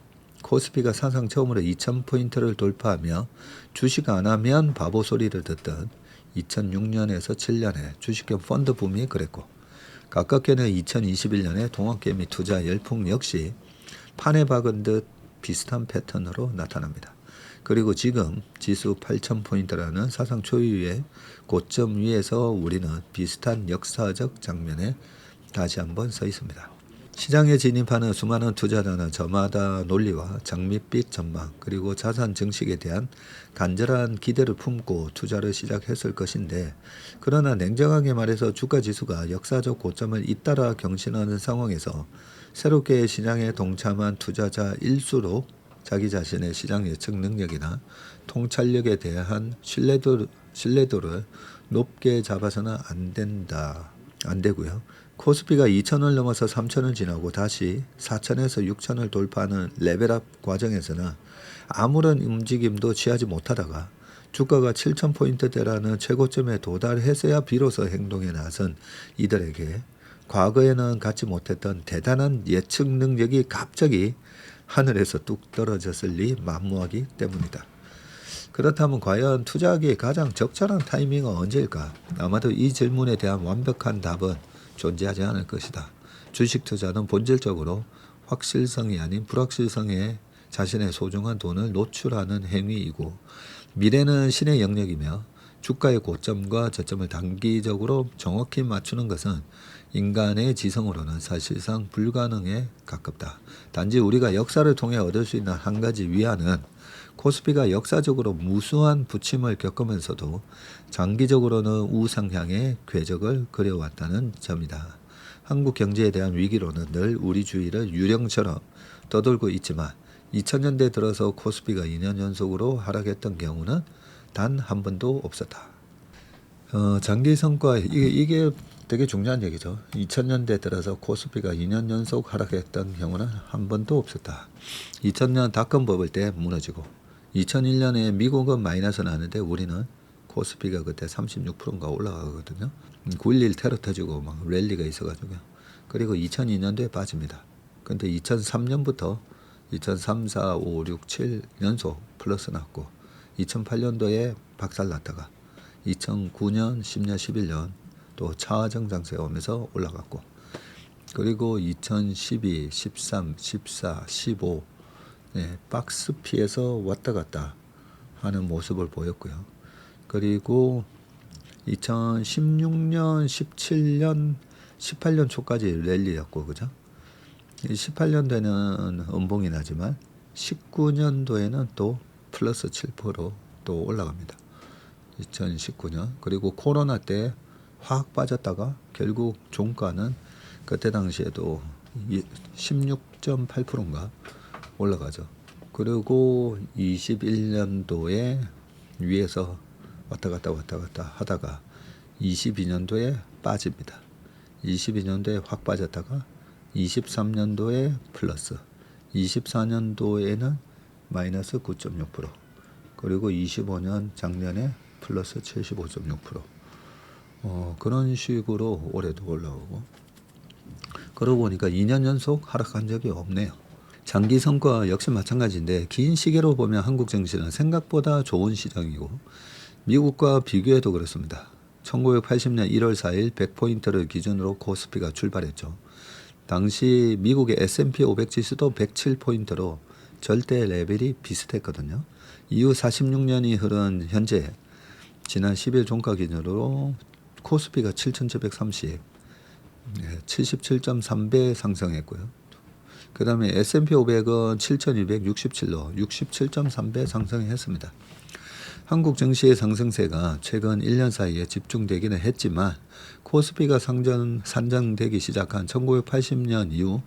코스피가 사상 처음으로 2000포인트를 돌파하며 주식 안 하면 바보 소리를 듣던 2006년에서 7년에 주식형 펀드 붐이 그랬고 가깝게는 2021년에 동학개미 투자 열풍 역시 판에 박은 듯 비슷한 패턴으로 나타납니다. 그리고 지금 지수 8000포인트라는 사상 초유의 고점 위에서 우리는 비슷한 역사적 장면에 다시 한번 서 있습니다. 시장에 진입하는 수많은 투자자는 저마다 논리와 장밋빛 전망 그리고 자산 증식에 대한 간절한 기대를 품고 투자를 시작했을 것인데 그러나 냉정하게 말해서 주가지수가 역사적 고점을 잇따라 경신하는 상황에서 새롭게 시장에 동참한 투자자 일수록 자기 자신의 시장 예측 능력이나 통찰력에 대한 신뢰도를 높게 잡아서는 안 되고요. 코스피가 2,000을 넘어서 3,000을 지나고 다시 4,000에서 6,000을 돌파하는 레벨업 과정에서는 아무런 움직임도 취하지 못하다가 주가가 7,000포인트대라는 최고점에 도달해서야 비로소 행동에 나선 이들에게 과거에는 갖지 못했던 대단한 예측 능력이 갑자기 하늘에서 뚝 떨어졌을 리 만무하기 때문이다. 그렇다면 과연 투자하기에 가장 적절한 타이밍은 언제일까? 아마도 이 질문에 대한 완벽한 답은 존재하지 않을 것이다. 주식 투자는 본질적으로 확실성이 아닌 불확실성에 자신의 소중한 돈을 노출하는 행위이고 미래는 신의 영역이며 주가의 고점과 저점을 단기적으로 정확히 맞추는 것은 인간의 지성으로는 사실상 불가능에 가깝다. 단지 우리가 역사를 통해 얻을 수 있는 한 가지 위안은 코스피가 역사적으로 무수한 부침을 겪으면서도 장기적으로는 우상향의 궤적을 그려왔다는 점이다. 한국 경제에 대한 위기로는 늘 우리 주위를 유령처럼 떠돌고 있지만 2000년대 들어서 코스피가 2년 연속으로 하락했던 경우는 단 한 번도 없었다. 장기 성과 이게 되게 중요한 얘기죠. 2000년대 들어서 코스피가 2년 연속 하락했던 경우는 한 번도 없었다. 2000년 닷컴 버블 때 무너지고 2001년에 미국은 마이너스 나는데 우리는 코스피가 그때 36%인가 올라가거든요. 9.11 테러 터지고 막 랠리가 있어가지고요. 그리고 2002년도에 빠집니다. 근데 2003년부터 2003, 4, 5, 6, 7 연속 플러스 났고 2008년도에 박살 났다가 2009년, 10년, 11년 또 차화정 장세가 오면서 올라갔고 그리고 2012, 13, 14, 15 박스 피해서 왔다 갔다 하는 모습을 보였고요. 그리고 2016년, 17년, 18년 초까지 랠리였고 그죠? 18년도에는 음봉이 나지만 19년도에는 또 플러스 7% 또 올라갑니다. 2019년 그리고 코로나 때 확 빠졌다가 결국 종가는 그때 당시에도 16.8%인가 올라가죠. 그리고 21년도에 위에서 왔다 갔다 하다가 22년도에 빠집니다. 22년도에 확 빠졌다가 23년도에 플러스 24년도에는 마이너스 9.6% 그리고 25년 작년에 플러스 75.6% 그런 식으로 올해도 올라오고 그러고 보니까 2년 연속 하락한 적이 없네요. 장기 성과 역시 마찬가지인데 긴 시계로 보면 한국 증시는 생각보다 좋은 시장이고 미국과 비교해도 그렇습니다. 1980년 1월 4일 100포인트를 기준으로 코스피가 출발했죠. 당시 미국의 S&P 500 지수도 107포인트로 절대 레벨이 비슷했거든요. 이후 46년이 흐른 현재 지난 10일 종가 기준으로 코스피가 7,730, 77.3배 상승했고요. 그 다음에 S&P 500은 7,267로 67.3배 상승했습니다. 한국 증시의 상승세가 최근 1년 사이에 집중되기는 했지만 코스피가 산정되기 시작한 1980년 이후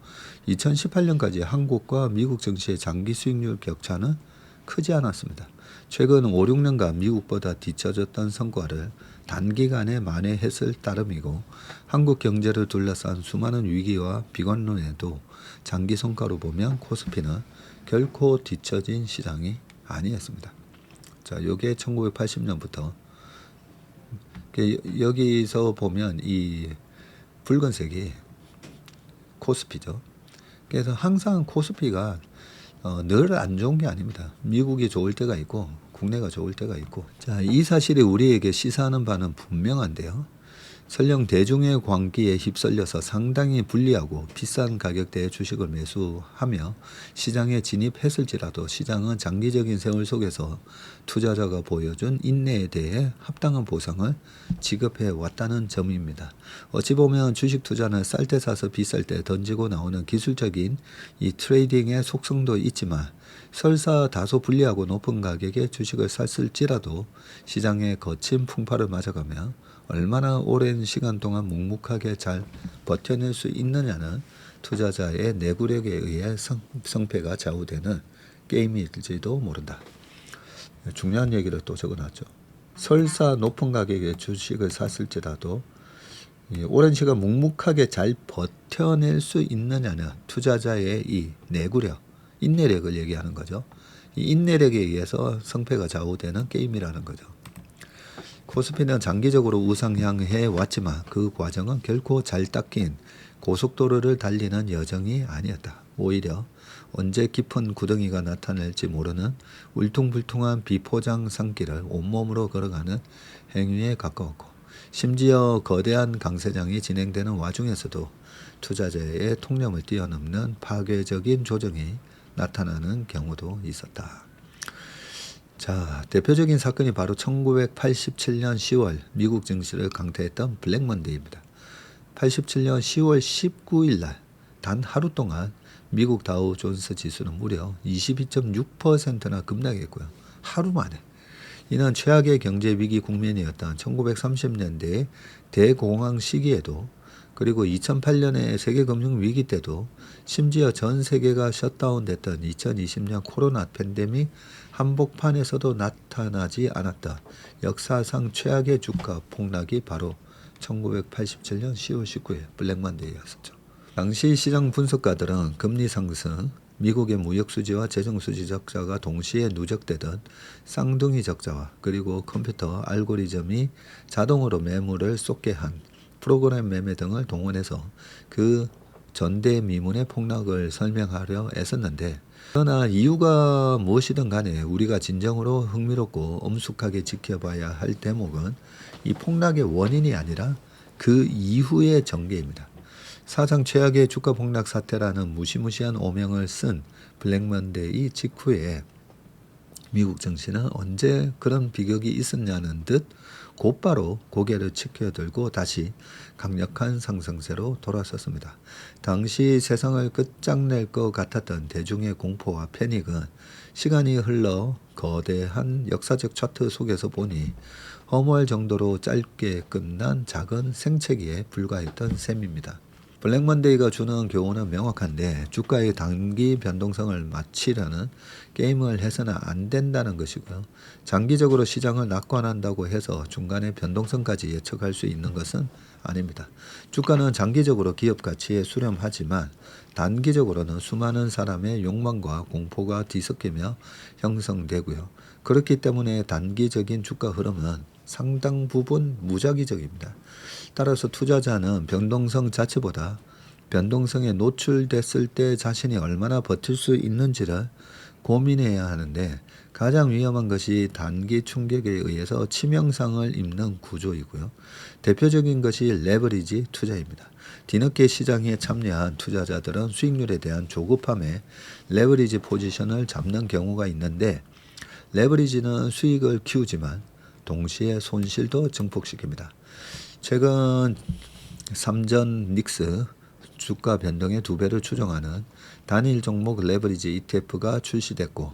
2018년까지 한국과 미국 증시의 장기 수익률 격차는 크지 않았습니다. 최근 5, 6년간 미국보다 뒤처졌던 성과를 단기간에 만회했을 따름이고 한국 경제를 둘러싼 수많은 위기와 비관론에도 장기 성과로 보면 코스피는 결코 뒤처진 시장이 아니었습니다. 자, 요게 1980년부터 여기서 보면 이 붉은색이 코스피죠. 그래서 항상 코스피가 늘 안 좋은 게 아닙니다. 미국이 좋을 때가 있고 국내가 좋을 때가 있고 자, 이 사실이 우리에게 시사하는 바는 분명한데요. 설령 대중의 광기에 휩쓸려서 상당히 불리하고 비싼 가격대의 주식을 매수하며 시장에 진입했을지라도 시장은 장기적인 세월 속에서 투자자가 보여준 인내에 대해 합당한 보상을 지급해 왔다는 점입니다. 어찌 보면 주식 투자는 쌀 때 사서 비쌀 때 던지고 나오는 기술적인 이 트레이딩의 속성도 있지만 설사 다소 불리하고 높은 가격에 주식을 샀을지라도 시장의 거친 풍파를 맞아가며 얼마나 오랜 시간 동안 묵묵하게 잘 버텨낼 수 있느냐는 투자자의 내구력에 의해 성패가 좌우되는 게임일지도 모른다. 중요한 얘기를 또 적어놨죠. 설사 높은 가격에 주식을 샀을지라도 오랜 시간 묵묵하게 잘 버텨낼 수 있느냐는 투자자의 이 내구력, 인내력을 얘기하는 거죠. 이 인내력에 의해서 성패가 좌우되는 게임이라는 거죠. 코스피는 장기적으로 우상향해 왔지만 그 과정은 결코 잘 닦인 고속도로를 달리는 여정이 아니었다. 오히려 언제 깊은 구덩이가 나타날지 모르는 울퉁불퉁한 비포장 산길을 온몸으로 걸어가는 행위에 가까웠고 심지어 거대한 강세장이 진행되는 와중에서도 투자자의 통념을 뛰어넘는 파괴적인 조정이 나타나는 경우도 있었다. 자, 대표적인 사건이 바로 1987년 10월 미국 증시를 강타했던 블랙먼데이입니다. 87년 10월 19일 날 단 하루 동안 미국 다우 존스 지수는 무려 22.6%나 급락했고요. 하루 만에. 이는 최악의 경제 위기 국면이었던 1930년대의 대공황 시기에도 그리고 2008년에 세계금융위기 때도 심지어 전 세계가 셧다운됐던 2020년 코로나 팬데믹 한복판에서도 나타나지 않았던 역사상 최악의 주가 폭락이 바로 1987년 10월 19일 블랙먼데이였었죠. 당시 시장 분석가들은 금리 상승, 미국의 무역수지와 재정수지 적자가 동시에 누적되던 쌍둥이 적자와 그리고 컴퓨터 알고리즘이 자동으로 매물을 쏟게 한 프로그램 매매 등을 동원해서 그 전대미문의 폭락을 설명하려 애썼는데, 그러나 이유가 무엇이든 간에 우리가 진정으로 흥미롭고 엄숙하게 지켜봐야 할 대목은 이 폭락의 원인이 아니라 그 이후의 전개입니다. 사상 최악의 주가 폭락 사태라는 무시무시한 오명을 쓴 블랙먼데이 직후에 미국 증시는 언제 그런 비극이 있었냐는 듯 곧바로 고개를 치켜들고 다시 강력한 상승세로 돌아섰습니다. 당시 세상을 끝장낼 것 같았던 대중의 공포와 패닉은 시간이 흘러 거대한 역사적 차트 속에서 보니 허무할 정도로 짧게 끝난 작은 생채기에 불과했던 셈입니다. 블랙먼데이가 주는 교훈은 명확한데 주가의 단기 변동성을 맞추려는 게임을 해서는 안 된다는 것이고요. 장기적으로 시장을 낙관한다고 해서 중간에 변동성까지 예측할 수 있는 것은 아닙니다. 주가는 장기적으로 기업 가치에 수렴하지만 단기적으로는 수많은 사람의 욕망과 공포가 뒤섞이며 형성되고요. 그렇기 때문에 단기적인 주가 흐름은 상당 부분 무작위적입니다. 따라서 투자자는 변동성 자체보다 변동성에 노출됐을 때 자신이 얼마나 버틸 수 있는지를 고민해야 하는데, 가장 위험한 것이 단기 충격에 의해서 치명상을 입는 구조이고요. 대표적인 것이 레버리지 투자입니다. 뒤늦게 시장에 참여한 투자자들은 수익률에 대한 조급함에 레버리지 포지션을 잡는 경우가 있는데, 레버리지는 수익을 키우지만 동시에 손실도 증폭시킵니다. 최근 삼전 닉스 주가 변동의 2배를 추정하는 단일 종목 레버리지 ETF가 출시됐고,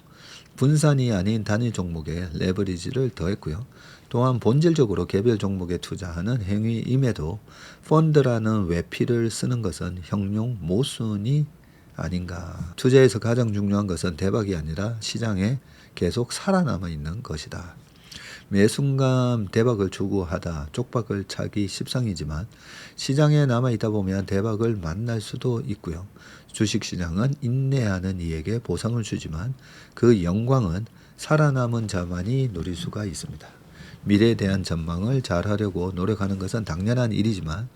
분산이 아닌 단일 종목에 레버리지를 더했고요. 또한 본질적으로 개별 종목에 투자하는 행위임에도 펀드라는 외피를 쓰는 것은 형용 모순이 아닌가. 투자에서 가장 중요한 것은 대박이 아니라 시장에 계속 살아남아 있는 것이다. 매 순간 대박을 추구하다 쪽박을 차기 십상이지만 시장에 남아있다 보면 대박을 만날 수도 있고요. 주식시장은 인내하는 이에게 보상을 주지만 그 영광은 살아남은 자만이 누릴 수가 있습니다. 미래에 대한 전망을 잘하려고 노력하는 것은 당연한 일이지만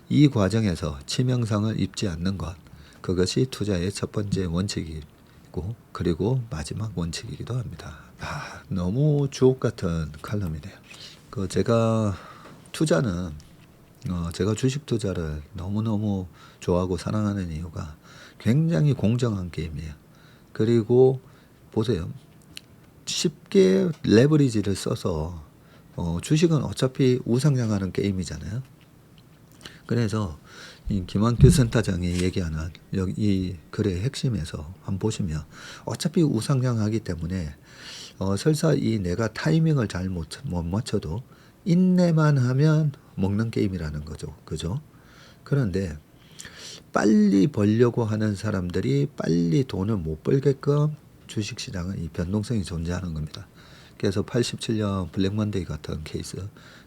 이 과정에서 치명상을 입지 않는 것, 그것이 투자의 첫 번째 원칙이고 그리고 마지막 원칙이기도 합니다. 너무 주옥 같은 칼럼이네요. 제가 투자는 제가 주식 투자를 너무너무 좋아하고 사랑하는 이유가 굉장히 공정한 게임이에요. 그리고 보세요. 쉽게 레버리지를 써서 주식은 어차피 우상향하는 게임이잖아요. 그래서 이 김한규 센터장이 얘기하는 이 글의 핵심에서 한번 보시면 어차피 우상향하기 때문에 설사 내가 타이밍을 잘 못 맞춰도 인내만 하면 먹는 게임이라는 거죠. 그죠? 그런데 빨리 벌려고 하는 사람들이 빨리 돈을 못 벌게끔 주식시장은 이 변동성이 존재하는 겁니다. 그래서 87년 블랙먼데이 같은 케이스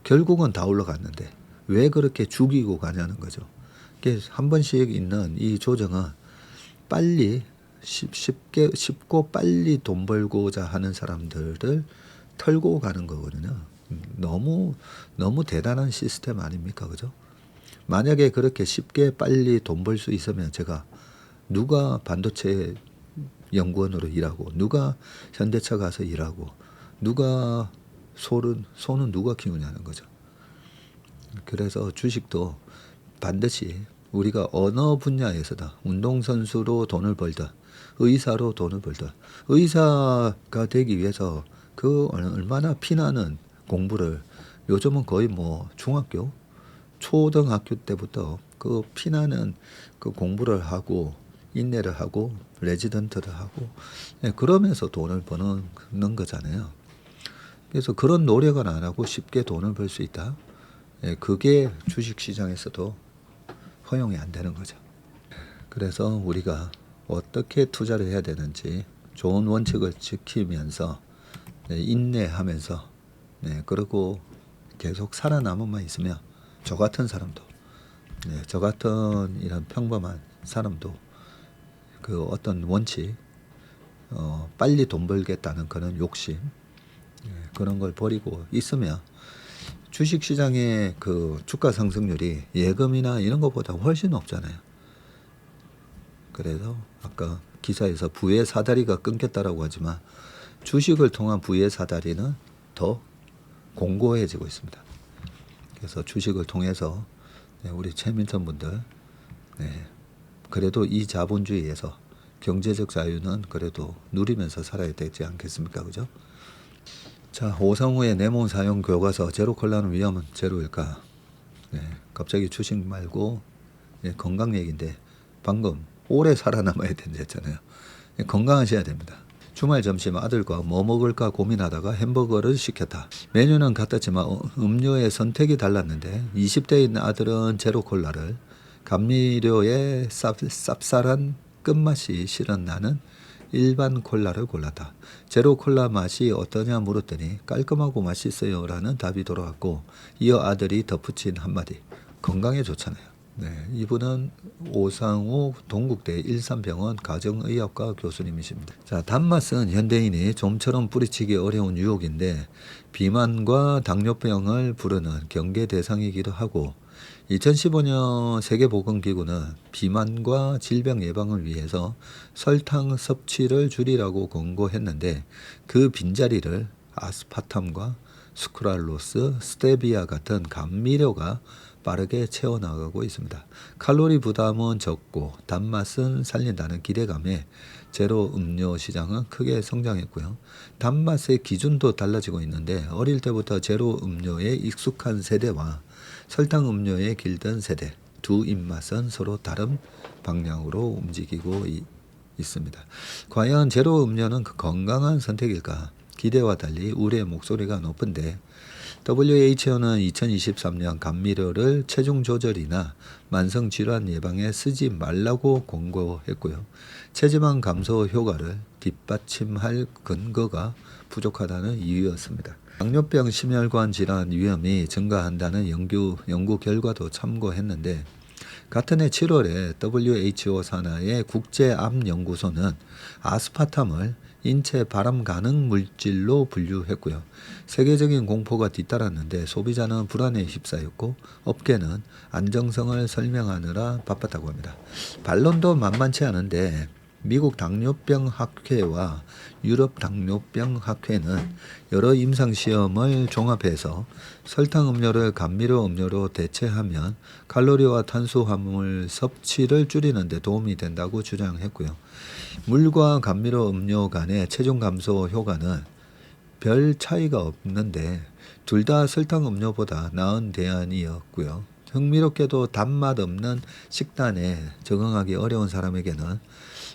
결국은 다 올라갔는데 왜 그렇게 죽이고 가냐는 거죠. 한 번씩 있는 이 조정은 빨리 쉽고 빨리 돈 벌고자 하는 사람들을 털고 가는 거거든요. 너무 대단한 시스템 아닙니까? 그죠? 만약에 그렇게 쉽게 빨리 돈 벌 수 있으면 제가 누가 반도체 연구원으로 일하고 누가 현대차 가서 일하고 누가 소는 누가 키우냐는 거죠. 그래서 주식도 반드시 우리가 어느 분야에서다 운동선수로 돈을 벌든 의사로 돈을 벌든 의사가 되기 위해서 그 얼마나 피나는 공부를 요즘은 거의 중학교 초등학교 때부터 그 피나는 그 공부를 하고 인내를 하고 레지던트를 하고 그러면서 돈을 버는 거잖아요. 그래서 그런 노력은 안 하고 쉽게 돈을 벌 수 있다. 그게 주식시장에서도 허용이 안 되는 거죠. 그래서 우리가 어떻게 투자를 해야 되는지 좋은 원칙을 지키면서 인내하면서 그리고 계속 살아남으만 있으면 저 같은 사람도 저 같은 이런 평범한 사람도 그 어떤 원칙 빨리 돈 벌겠다는 그런 욕심 그런 걸 버리고 있으면 주식시장의 그 주가 상승률이 예금이나 이런 것보다 훨씬 높잖아요. 그래서 아까 기사에서 부의 사다리가 끊겼다라고 하지만 주식을 통한 부의 사다리는 더 공고해지고 있습니다. 그래서 주식을 통해서 우리 최민턴 분들 그래도 이 자본주의에서 경제적 자유는 그래도 누리면서 살아야 되지 않겠습니까? 그죠? 자, 오상우의 내몸 사용 교과서 제로 콜라는 위험은 제로일까? 갑자기 주식 말고 건강 얘기인데 방금 오래 살아남아야 된다잖아요. 건강하셔야 됩니다. 주말 점심 아들과 뭐 먹을까 고민하다가 햄버거를 시켰다. 메뉴는 같았지만 음료의 선택이 달랐는데 20대인 아들은 제로 콜라를, 감미료의 쌉쌀한 끝맛이 싫은 나는 일반 콜라를 골랐다. 제로 콜라 맛이 어떠냐 물었더니 깔끔하고 맛있어요 라는 답이 돌아왔고, 이어 아들이 덧붙인 한마디, 건강에 좋잖아요. 이분은 오상우 동국대 일산병원 가정의학과 교수님이십니다. 자, 단맛은 현대인이 좀처럼 뿌리치기 어려운 유혹인데 비만과 당뇨병을 부르는 경계 대상이기도 하고, 2015년 세계보건기구는 비만과 질병 예방을 위해서 설탕 섭취를 줄이라고 권고했는데 그 빈자리를 아스파탐과 수크랄로스, 스테비아 같은 감미료가 빠르게 채워나가고 있습니다. 칼로리 부담은 적고 단맛은 살린다는 기대감에 제로 음료 시장은 크게 성장했고요. 단맛의 기준도 달라지고 있는데 어릴 때부터 제로 음료에 익숙한 세대와 설탕 음료에 길든 세대, 두 입맛은 서로 다른 방향으로 움직이고 있습니다. 과연 제로 음료는 그 건강한 선택일까? 기대와 달리 우려의 목소리가 높은데 WHO는 2023년 감미료를 체중 조절이나 만성질환 예방에 쓰지 말라고 권고했고요. 체지방 감소 효과를 뒷받침할 근거가 부족하다는 이유였습니다. 당뇨병, 심혈관 질환 위험이 증가한다는 연구 결과도 참고했는데 같은 해 7월에 WHO 산하의 국제암연구소는 아스파탐을 인체 발암 가능 물질로 분류했고요. 세계적인 공포가 뒤따랐는데 소비자는 불안에 휩싸였고 업계는 안정성을 설명하느라 바빴다고 합니다. 반론도 만만치 않은데 미국 당뇨병 학회와 유럽 당뇨병 학회는 여러 임상시험을 종합해서 설탕 음료를 감미료 음료로 대체하면 칼로리와 탄수화물 섭취를 줄이는 데 도움이 된다고 주장했고요. 물과 감미료 음료 간의 체중 감소 효과는 별 차이가 없는데 둘 다 설탕 음료보다 나은 대안이었고요. 흥미롭게도 단맛 없는 식단에 적응하기 어려운 사람에게는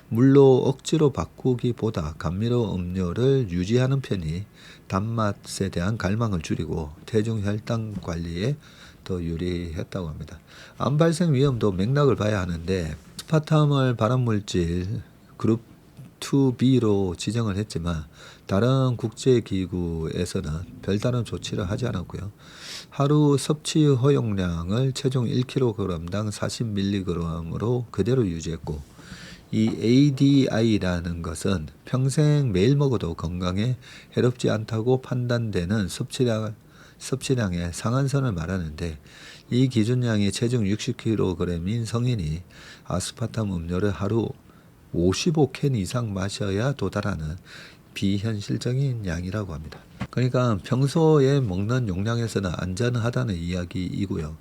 물로 억지로 바꾸기보다 감미료 음료를 유지하는 편이 단맛에 대한 갈망을 줄이고 대중 혈당 관리에 더 유리했다고 합니다. 암 발생 위험도 맥락을 봐야 하는데 아스파탐을 발암물질 그룹 2B로 지정을 했지만 다른 국제기구에서는 별다른 조치를 하지 않았고요. 하루 섭취 허용량을 체중 1kg당 40mg으로 그대로 유지했고, 이 ADI라는 것은 평생 매일 먹어도 건강에 해롭지 않다고 판단되는 섭취량의 상한선을 말하는데, 이 기준량이 체중 60kg인 성인이 아스파탐 음료를 하루 55캔 이상 마셔야 도달하는 비현실적인 양이라고 합니다. 그러니까 평소에 먹는 용량에서는 안전하다는 이야기이고요.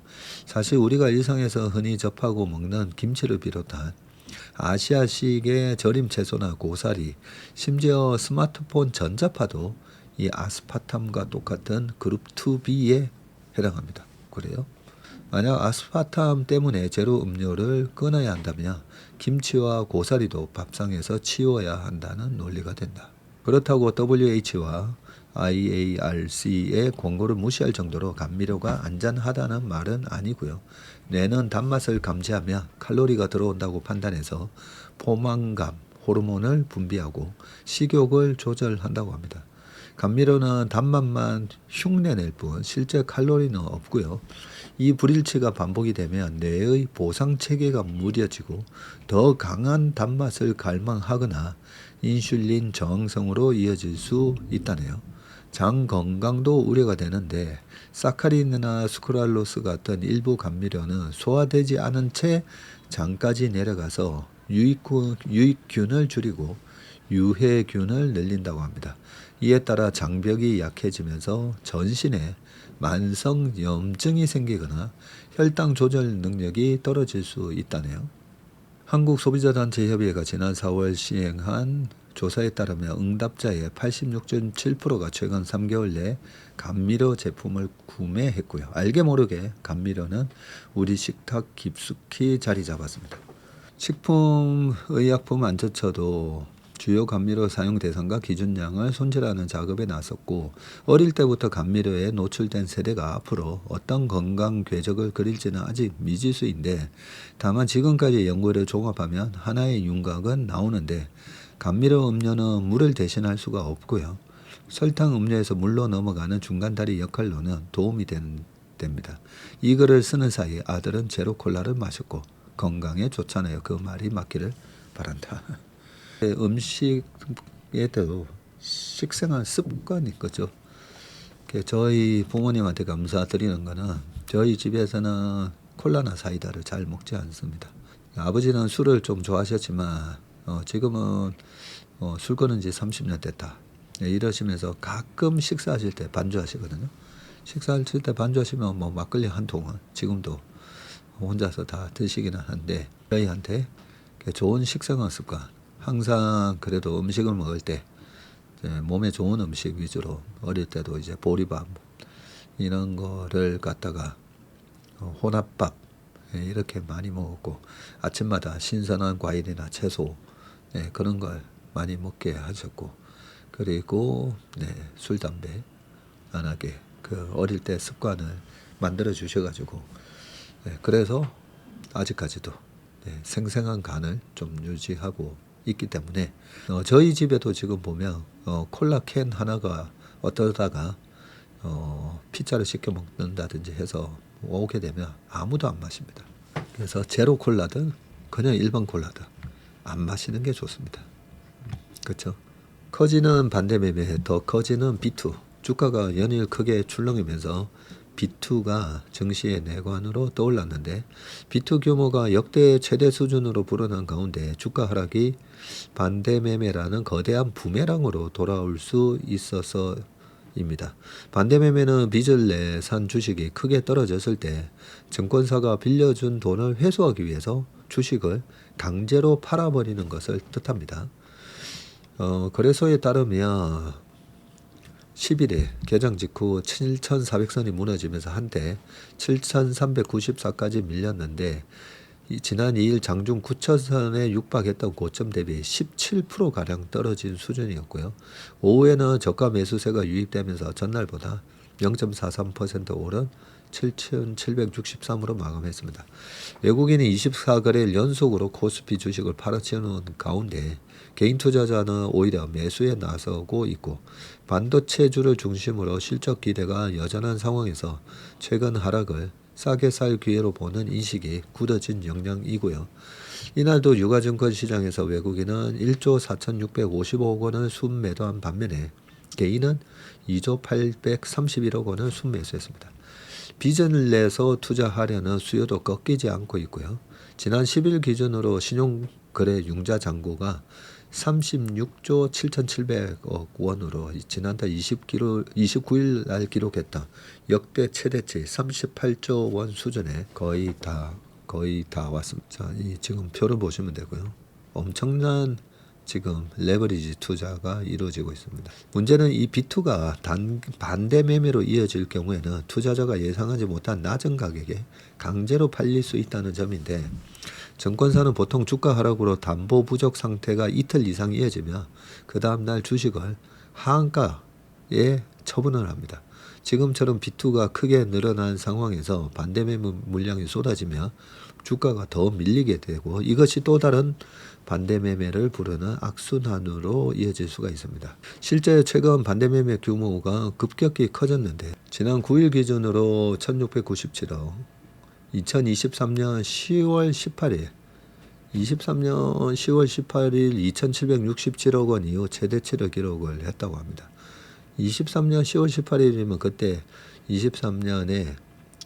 사실 우리가 일상에서 흔히 접하고 먹는 김치를 비롯한 아시아식의 절임 채소나 고사리, 심지어 스마트폰 전자파도 이 아스파탐과 똑같은 그룹 2B에 해당합니다. 그래요? 만약 아스파탐 때문에 제로 음료를 끊어야 한다면 김치와 고사리도 밥상에서 치워야 한다는 논리가 된다. 그렇다고 WH와 IARC의 권고를 무시할 정도로 감미료가 안전하다는 말은 아니고요. 뇌는 단맛을 감지하며 칼로리가 들어온다고 판단해서 포만감 호르몬을 분비하고 식욕을 조절한다고 합니다. 감미료는 단맛만 흉내낼 뿐 실제 칼로리는 없고요. 이 불일치가 반복이 되면 뇌의 보상 체계가 무뎌지고 더 강한 단맛을 갈망하거나 인슐린 저항성으로 이어질 수 있다네요. 장 건강도 우려가 되는데 사카린이나 수크랄로스 같은 일부 감미료는 소화되지 않은 채 장까지 내려가서 유익균을 줄이고 유해균을 늘린다고 합니다. 이에 따라 장벽이 약해지면서 전신에 만성염증이 생기거나 혈당 조절 능력이 떨어질 수 있다네요. 한국소비자단체협의회가 지난 4월 시행한 조사에 따르면 응답자의 86.7%가 최근 3개월 내에 감미료 제품을 구매했고요. 알게 모르게 감미료는 우리 식탁 깊숙이 자리 잡았습니다. 식품의약품안전처도 주요 감미료 사용 대상과 기준량을 손질하는 작업에 나섰고 어릴 때부터 감미료에 노출된 세대가 앞으로 어떤 건강 궤적을 그릴지는 아직 미지수인데 다만 지금까지 연구를 종합하면 하나의 윤곽은 나오는데 감미료 음료는 물을 대신할 수가 없고요. 설탕 음료에서 물로 넘어가는 중간다리 역할로는 도움이 됩니다. 이 글을 쓰는 사이 아들은 제로 콜라를 마셨고 건강에 좋잖아요. 그 말이 맞기를 바란다. 음식에도 식생활 습관이 거죠. 저희 부모님한테 감사드리는 거는 저희 집에서는 콜라나 사이다를 잘 먹지 않습니다. 아버지는 술을 좀 좋아하셨지만 지금은 술 끊은 지 30년 됐다. 이러시면서 가끔 식사하실 때 반주하시거든요. 식사하실 때 반주하시면 뭐 막걸리 한 통은 지금도 혼자서 다 드시기는 한데 저희한테 좋은 식생활 습관 항상 그래도 음식을 먹을 때 몸에 좋은 음식 위주로 어릴 때도 이제 보리밥 이런 거를 갖다가 혼합밥 이렇게 많이 먹었고 아침마다 신선한 과일이나 채소 그런 걸 많이 먹게 하셨고 그리고 술 담배 안 하게 그 어릴 때 습관을 만들어 주셔가지고 그래서 아직까지도 생생한 간을 좀 유지하고 있기 때문에 저희 집에도 지금 보면 콜라 캔 하나가 어떠다가 피자를 시켜 먹는다든지 해서 오게 되면 아무도 안 마십니다. 그래서 제로 콜라든 그냥 일반 콜라든 안 마시는 게 좋습니다. 그렇죠? 커지는 반대 매매에 더 커지는 B2 주가가 연일 크게 출렁이면서 B2가 증시의 내관으로 떠올랐는데 B2 규모가 역대 최대 수준으로 불어난 가운데 주가 하락이 반대 매매라는 거대한 부메랑으로 돌아올 수 있어서입니다. 반대 매매는 빚을 내 산 주식이 크게 떨어졌을 때 증권사가 빌려준 돈을 회수하기 위해서 주식을 강제로 팔아버리는 것을 뜻합니다. 거래소에 따르면 10일에 개장 직후 7,400선이 무너지면서 한때 7,394까지 밀렸는데 지난 2일 장중 9,000선에 육박했던 고점 대비 17%가량 떨어진 수준이었고요. 오후에는 저가 매수세가 유입되면서 전날보다 0.43% 오른 7,763으로 마감했습니다. 외국인이 24거래일 연속으로 코스피 주식을 팔아치우는 가운데 개인 투자자는 오히려 매수에 나서고 있고 반도체주를 중심으로 실적 기대가 여전한 상황에서 최근 하락을 싸게 살 기회로 보는 인식이 굳어진 영향이고요. 이날도 유가증권 시장에서 외국인은 1조 4,655억 원을 순매도한 반면에 개인은 2조 831억 원을 순매수했습니다. 빚을 내서 투자하려는 수요도 꺾이지 않고 있고요. 지난 10일 기준으로 신용거래 융자 잔고가 36조 7,700억 원으로 지난달 29일 날 기록했던 역대 최대치 38조 원 수준에 거의 다 왔습니다. 자, 지금 표를 보시면 되고요. 엄청난 지금 레버리지 투자가 이루어지고 있습니다. 문제는 이 B2가 반대 매매로 이어질 경우에는 투자자가 예상하지 못한 낮은 가격에 강제로 팔릴 수 있다는 점인데 증권사는 보통 주가 하락으로 담보 부족 상태가 이틀 이상 이어지며 그 다음날 주식을 하한가에 처분을 합니다. 지금처럼 비투가 크게 늘어난 상황에서 반대 매매 물량이 쏟아지며 주가가 더 밀리게 되고 이것이 또 다른 반대 매매를 부르는 악순환으로 이어질 수가 있습니다. 실제 최근 반대 매매 규모가 급격히 커졌는데 지난 9일 기준으로 1697억, 2023년 10월 18일 2767억 원 이후 최대치를 기록을 했다고 합니다. 23년 10월 18일이면 그때 23년에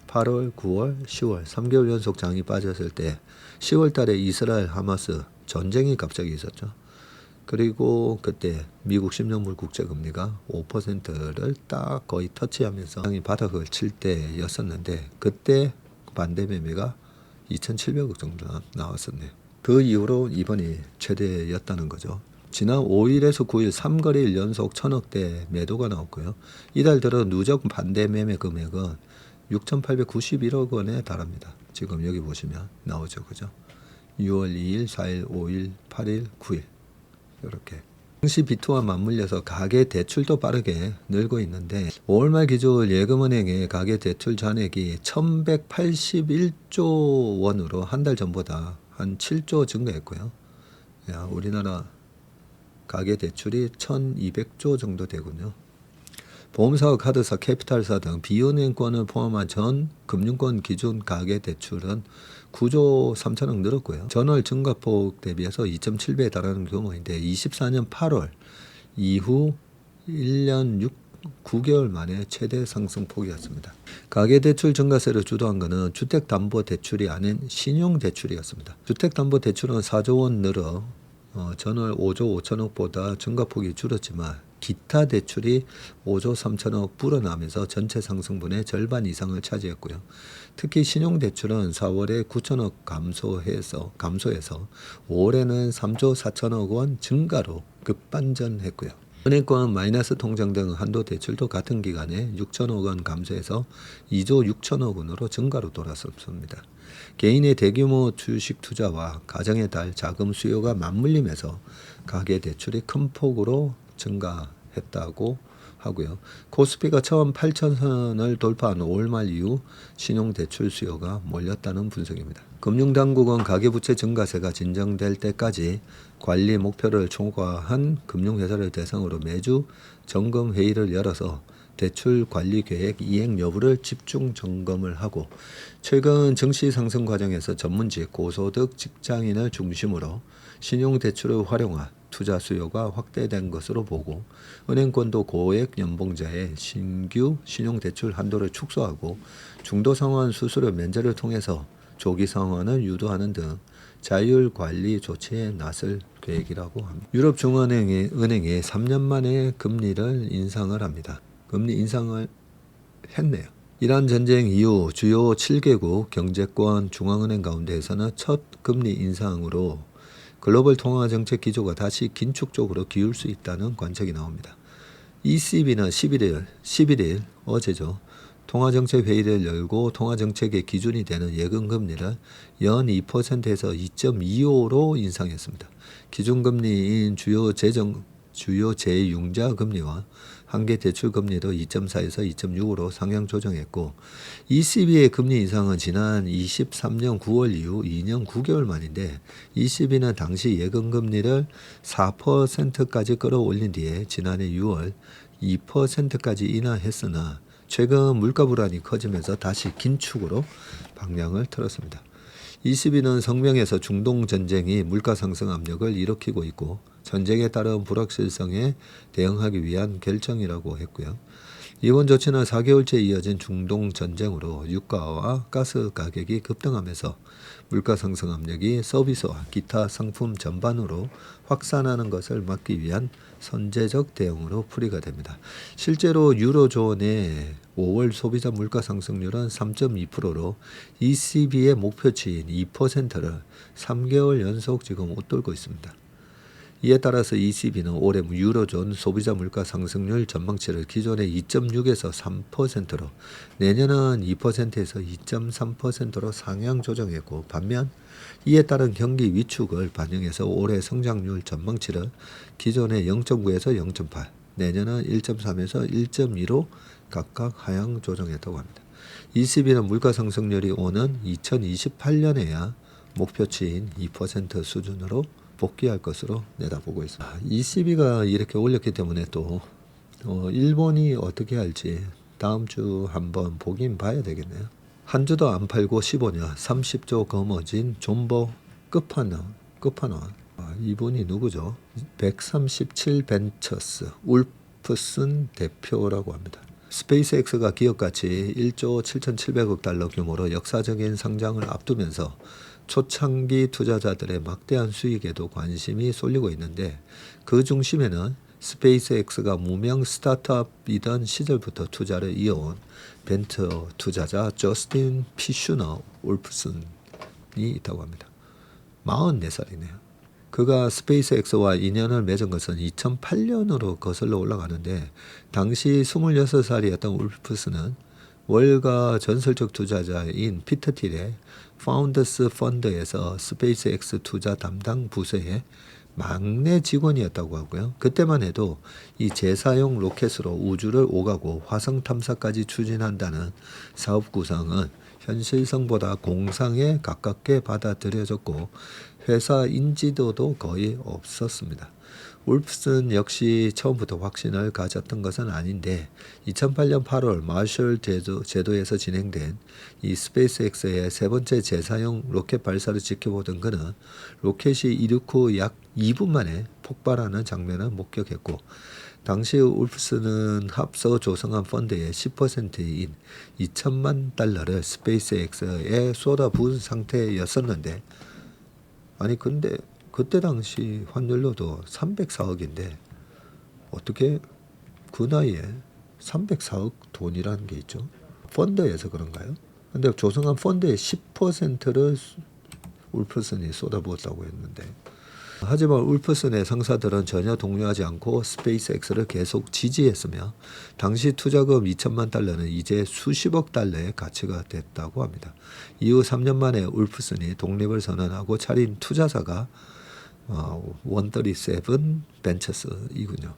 8월, 9월, 10월 3개월 연속 장이 빠졌을 때 10월 달에 이스라엘 하마스 전쟁이 갑자기 있었죠. 그리고 그때 미국 10년물 국채금리가 5%를 딱 거의 터치하면서 장이 바닥을 칠 때였었는데 그때 반대 매매가 2,700억 정도 나왔었네요. 그 이후로 이번이 최대였다는 거죠. 지난 5일에서 9일 3거래일 연속 1,000억대 매도가 나왔고요. 이달 들어 누적 반대 매매 금액은 6,891억 원에 달합니다. 지금 여기 보시면 나오죠. 그죠? 6월 2일, 4일, 5일, 8일, 9일 이렇게. 당시 비투와 맞물려서 가계 대출도 빠르게 늘고 있는데 5월 말 기준 예금은행의 가계 대출 잔액이 1,181조 원으로 한 달 전보다 한 7조 증가했고요. 야, 우리나라 가계 대출이 1,200조 정도 되군요. 보험사와 카드사, 캐피탈사 등 비은행권을 포함한 전 금융권 기준 가계 대출은 9조 3천억 늘었고요. 전월 증가폭 대비해서 2.7배에 달하는 규모인데 24년 8월 이후 1년 9개월 만에 최대 상승폭이었습니다. 가계대출 증가세를 주도한 것은 주택담보대출이 아닌 신용대출이었습니다. 주택담보대출은 4조 원 늘어 전월 5조 5천억보다 증가폭이 줄었지만 기타 대출이 5조 3천억 불어나면서 전체 상승분의 절반 이상을 차지했고요. 특히 신용대출은 4월에 9천억 감소해서 5월에는 3조 4천억 원 증가로 급반전했고요. 은행권 마이너스 통장 등 한도 대출도 같은 기간에 6천억 원 감소해서 2조 6천억 원으로 증가로 돌아섰습니다. 개인의 대규모 주식 투자와 가정의 달 자금 수요가 맞물리면서 가계대출이 큰 폭으로 증가했다고 하고요. 코스피가 처음 8,000선을 돌파한 5월 말 이후 신용대출 수요가 몰렸다는 분석입니다. 금융당국은 가계부채 증가세가 진정될 때까지 관리 목표를 초과한 금융회사를 대상으로 매주 점검회의를 열어서 대출 관리 계획 이행 여부를 집중 점검을 하고 최근 증시 상승 과정에서 전문직, 고소득 직장인을 중심으로 신용대출을 활용한 투자 수요가 확대된 것으로 보고 은행권도 고액 연봉자의 신규 신용대출 한도를 축소하고 중도상환 수수료 면제를 통해서 조기 상환을 유도하는 등 자율 관리 조치에 나설 계획이라고 합니다. 유럽 중앙은행이 3년 만에 금리를 인상을 합니다. 금리 인상을 했네요. 이란 전쟁 이후 주요 7개국 경제권 중앙은행 가운데에서는 첫 금리 인상으로 글로벌 통화정책 기조가 다시 긴축 쪽으로 기울 수 있다는 관측이 나옵니다. ECB는 11일 어제죠. 통화정책 회의를 열고 통화정책의 기준이 되는 예금금리를 연 2%에서 2.25로 인상했습니다. 기준금리인 주요 제6자 금리와 한계 대출 금리도 2.4에서 2.6으로 상향 조정했고 ECB의 금리 인상은 지난 23년 9월 이후 2년 9개월 만인데 ECB는 당시 예금 금리를 4%까지 끌어올린 뒤에 지난해 6월 2%까지 인하했으나 최근 물가 불안이 커지면서 다시 긴축으로 방향을 틀었습니다. ECB는 성명에서 중동 전쟁이 물가 상승 압력을 일으키고 있고 전쟁에 따른 불확실성에 대응하기 위한 결정이라고 했고요. 이번 조치는 4개월째 이어진 중동 전쟁으로 유가와 가스 가격이 급등하면서 물가 상승 압력이 서비스와 기타 상품 전반으로 확산하는 것을 막기 위한 선제적 대응으로 풀이가 됩니다. 실제로 유로존의 5월 소비자 물가 상승률은 3.2%로 ECB의 목표치인 2%를 3개월 연속 지금 웃돌고 있습니다. 이에 따라서 ECB는 올해 유로존 소비자 물가 상승률 전망치를 기존의 2.6에서 3%로 내년은 2%에서 2.3%로 상향 조정했고 반면 이에 따른 경기 위축을 반영해서 올해 성장률 전망치를 기존의 0.9에서 0.8, 내년은 1.3에서 1.2로 각각 하향 조정했다고 합니다. ECB는 물가 상승률이 오는 2028년에야 목표치인 2% 수준으로 복귀할 것으로 내다보고 있습니다. ECB가 이렇게 올렸기 때문에 또 일본이 어떻게 할지 다음 주 한번 보긴 봐야 되겠네요. 한 주도 안 팔고 15년 30조 거머쥔 존버 끝판왕. 이분이 누구죠? 137 벤처스 울프슨 대표라고 합니다. 스페이스X가 기업가치 1조 7,700억 달러 규모로 역사적인 상장을 앞두면서 초창기 투자자들의 막대한 수익에도 관심이 쏠리고 있는데, 그 중심에는 스페이스X가 무명 스타트업이던 시절부터 투자를 이어온 벤처 투자자 저스틴 피슈너 울프슨이 있다고 합니다. 44살이네요. 그가 스페이스X와 인연을 맺은 것은 2008년으로 거슬러 올라가는데, 당시 26살이었던 울프스는 월가 전설적 투자자인 피터 틸의 파운더스 펀드에서 스페이스X 투자 담당 부서의 막내 직원이었다고 하고요. 그때만 해도 이 재사용 로켓으로 우주를 오가고 화성 탐사까지 추진한다는 사업 구상은 현실성보다 공상에 가깝게 받아들여졌고 회사 인지도도 거의 없었습니다. 울프슨 역시 처음부터 확신을 가졌던 것은 아닌데, 2008년 8월 마셜 제도에서 진행된 이 스페이스X의 세 번째 재사용 로켓 발사를 지켜보던 그는 로켓이 이륙 후 약 2분 만에 폭발하는 장면을 목격했고, 당시 울프슨은 앞서 조성한 펀드의 10%인 2천만 달러를 스페이스X에 쏟아부은 상태였었는데, 아니 근데 그때 당시 환율로도 304억인데 어떻게 그 나이에 304억 돈이라는 게 있죠? 펀드에서 그런가요? 근데 조성한 펀드의 10%를 울프슨이 쏟아부었다고 했는데, 하지만 울프슨의 상사들은 전혀 동요하지 않고 스페이스X를 계속 지지했으며, 당시 투자금 2천만 달러는 이제 수십억 달러의 가치가 됐다고 합니다. 이후 3년 만에 울프슨이 독립을 선언하고 차린 투자사가 137 벤처스이군요.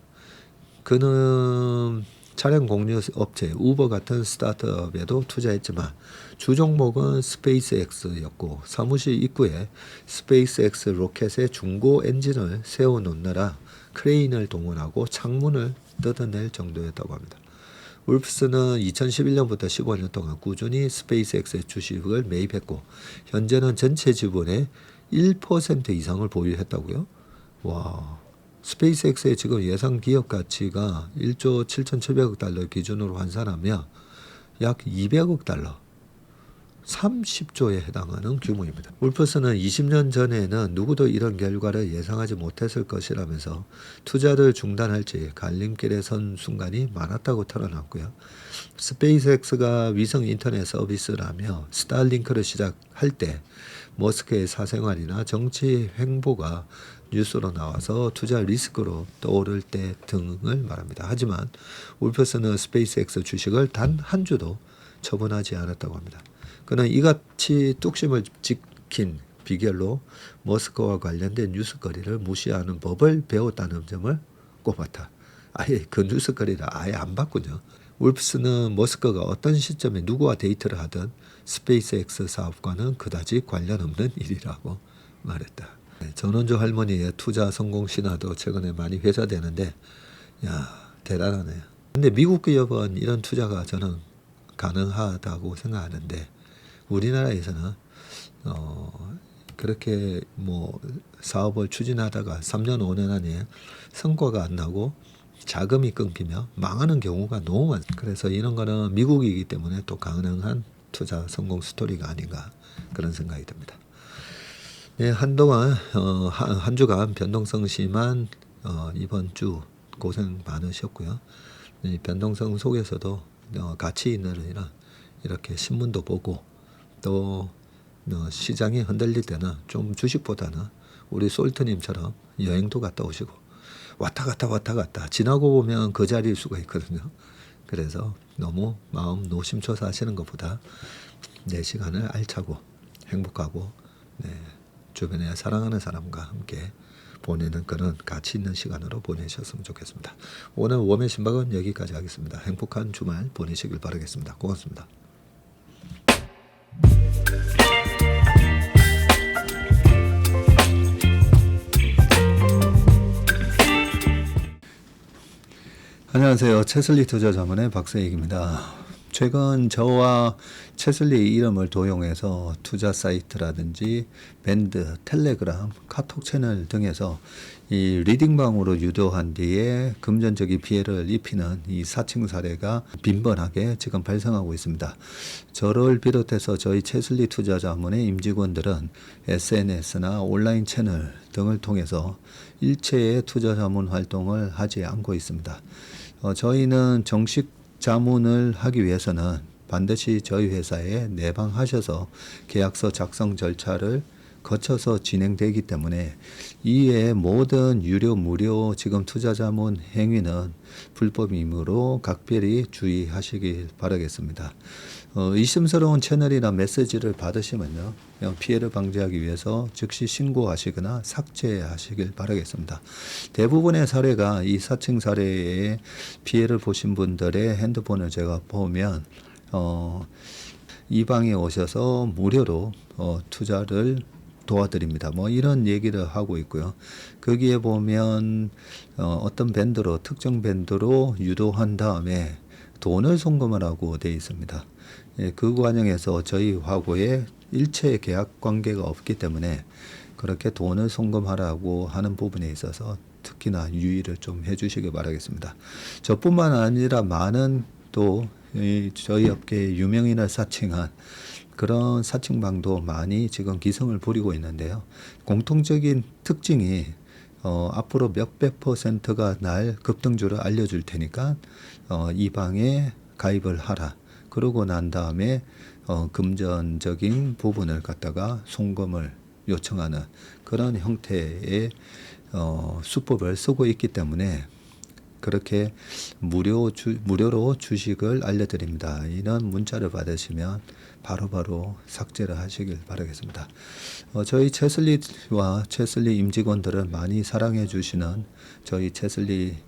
그는 차량 공유 업체 우버 같은 스타트업에도 투자했지만 주 종목은 스페이스X였고, 사무실 입구에 스페이스X 로켓의 중고 엔진을 세워놓느라 크레인을 동원하고 창문을 뜯어낼 정도였다고 합니다. 울프스는 2011년부터 15년 동안 꾸준히 스페이스X의 주식을 매입했고, 현재는 전체 지분의 1% 이상을 보유했다고요? 와, 스페이스X의 지금 예상 기업 가치가 1조 7,700억 달러 기준으로 환산하면 약 200억 달러, 30조에 해당하는 규모입니다. 울프스는 20년 전에는 누구도 이런 결과를 예상하지 못했을 것이라면서 투자를 중단할지 갈림길에 선 순간이 많았다고 털어놨고요. 스페이스X가 위성 인터넷 서비스라며 스타링크를 시작할 때 머스크의 사생활이나 정치 행보가 뉴스로 나와서 투자 리스크로 떠오를 때 등을 말합니다. 하지만 울프스는 스페이스X 주식을 단 한 주도 처분하지 않았다고 합니다. 그는 이같이 뚝심을 지킨 비결로 머스크와 관련된 뉴스거리를 무시하는 법을 배웠다는 점을 꼽았다. 아예 그 뉴스거리를 아예 안 봤군요. 울프스는 머스크가 어떤 시점에 누구와 데이트를 하든 스페이스X 사업과는 그다지 관련 없는 일이라고 말했다. 전원주 할머니의 투자 성공 신화도 최근에 많이 회자되는데, 야, 대단하네요. 근데 미국 기업은 이런 투자가 저는 가능하다고 생각하는데, 우리나라에서는 그렇게 뭐 사업을 추진하다가 3년 5년 안에 성과가 안 나고 자금이 끊기며 망하는 경우가 너무 많습니다. 그래서 이런 거는 미국이기 때문에 또 가능한 투자 성공 스토리가 아닌가, 그런 생각이 듭니다. 네, 한동안 한 주간 변동성 심한 이번 주 고생 많으셨고요. 이 변동성 속에서도 가치 있는 이렇게 신문도 보고, 또 시장이 흔들릴 때는 좀 주식보다는 우리 솔트님처럼 여행도 갔다 오시고, 왔다 갔다 지나고 보면 그 자리일 수가 있거든요. 그래서 너무 마음 노심초사 하시는 것보다 내 시간을 알차고 행복하고 주변에 사랑하는 사람과 함께 보내는 그런 가치 있는 시간으로 보내셨으면 좋겠습니다. 오늘 웜의 신박은 여기까지 하겠습니다. 행복한 주말 보내시길 바라겠습니다. 고맙습니다. 안녕하세요. 채슬리 투자자문의 박세익입니다. 최근 저와 채슬리 이름을 도용해서 투자 사이트라든지 밴드, 텔레그램, 카톡 채널 등에서 이 리딩방으로 유도한 뒤에 금전적인 피해를 입히는 이 사칭 사례가 빈번하게 지금 발생하고 있습니다. 저를 비롯해서 저희 채슬리 투자자문의 임직원들은 SNS나 온라인 채널 등을 통해서 일체의 투자자문 활동을 하지 않고 있습니다. 저희는 정식 자문을 하기 위해서는 반드시 저희 회사에 내방하셔서 계약서 작성 절차를 거쳐서 진행되기 때문에 이외의 모든 유료 무료 지금 투자자문 행위는 불법이므로 각별히 주의하시길 바라겠습니다. 의심스러운 채널이나 메시지를 받으시면요, 피해를 방지하기 위해서 즉시 신고하시거나 삭제하시길 바라겠습니다. 대부분의 사례가 이 사칭 사례에 피해를 보신 분들의 핸드폰을 제가 보면 이 방에 오셔서 무료로 투자를 도와드립니다. 뭐 이런 얘기를 하고 있고요. 거기에 보면 어떤 밴드로 특정 밴드로 유도한 다음에 돈을 송금하라고 되어 있습니다. 그 과정에서 저희 하고의 일체 계약 관계가 없기 때문에 그렇게 돈을 송금하라고 하는 부분에 있어서 특히나 유의를 좀 해주시기 바라겠습니다. 저뿐만 아니라 많은 또 저희 업계의 유명인을 사칭한 그런 사칭방도 많이 지금 기승을 부리고 있는데요. 공통적인 특징이 앞으로 몇백 %가 날 급등주를 알려줄 테니까 이 방에 가입을 하라. 그러고 난 다음에 금전적인 부분을 갖다가 송금을 요청하는 그런 형태의 수법을 쓰고 있기 때문에 그렇게 무료로 주식을 알려드립니다. 이런 문자를 받으시면 바로바로 삭제를 하시길 바라겠습니다. 저희 채슬리와 채슬리 임직원들을 많이 사랑해 주시는 저희 채슬리의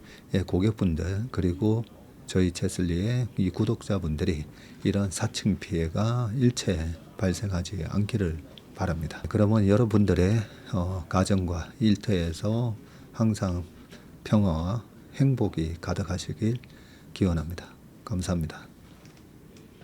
고객분들 그리고 저희 채슬리의 이 구독자분들이 이런 사칭 피해가 일체 발생하지 않기를 바랍니다. 그러면 여러분들의 가정과 일터에서 항상 평화와 행복이 가득하시길 기원합니다. 감사합니다.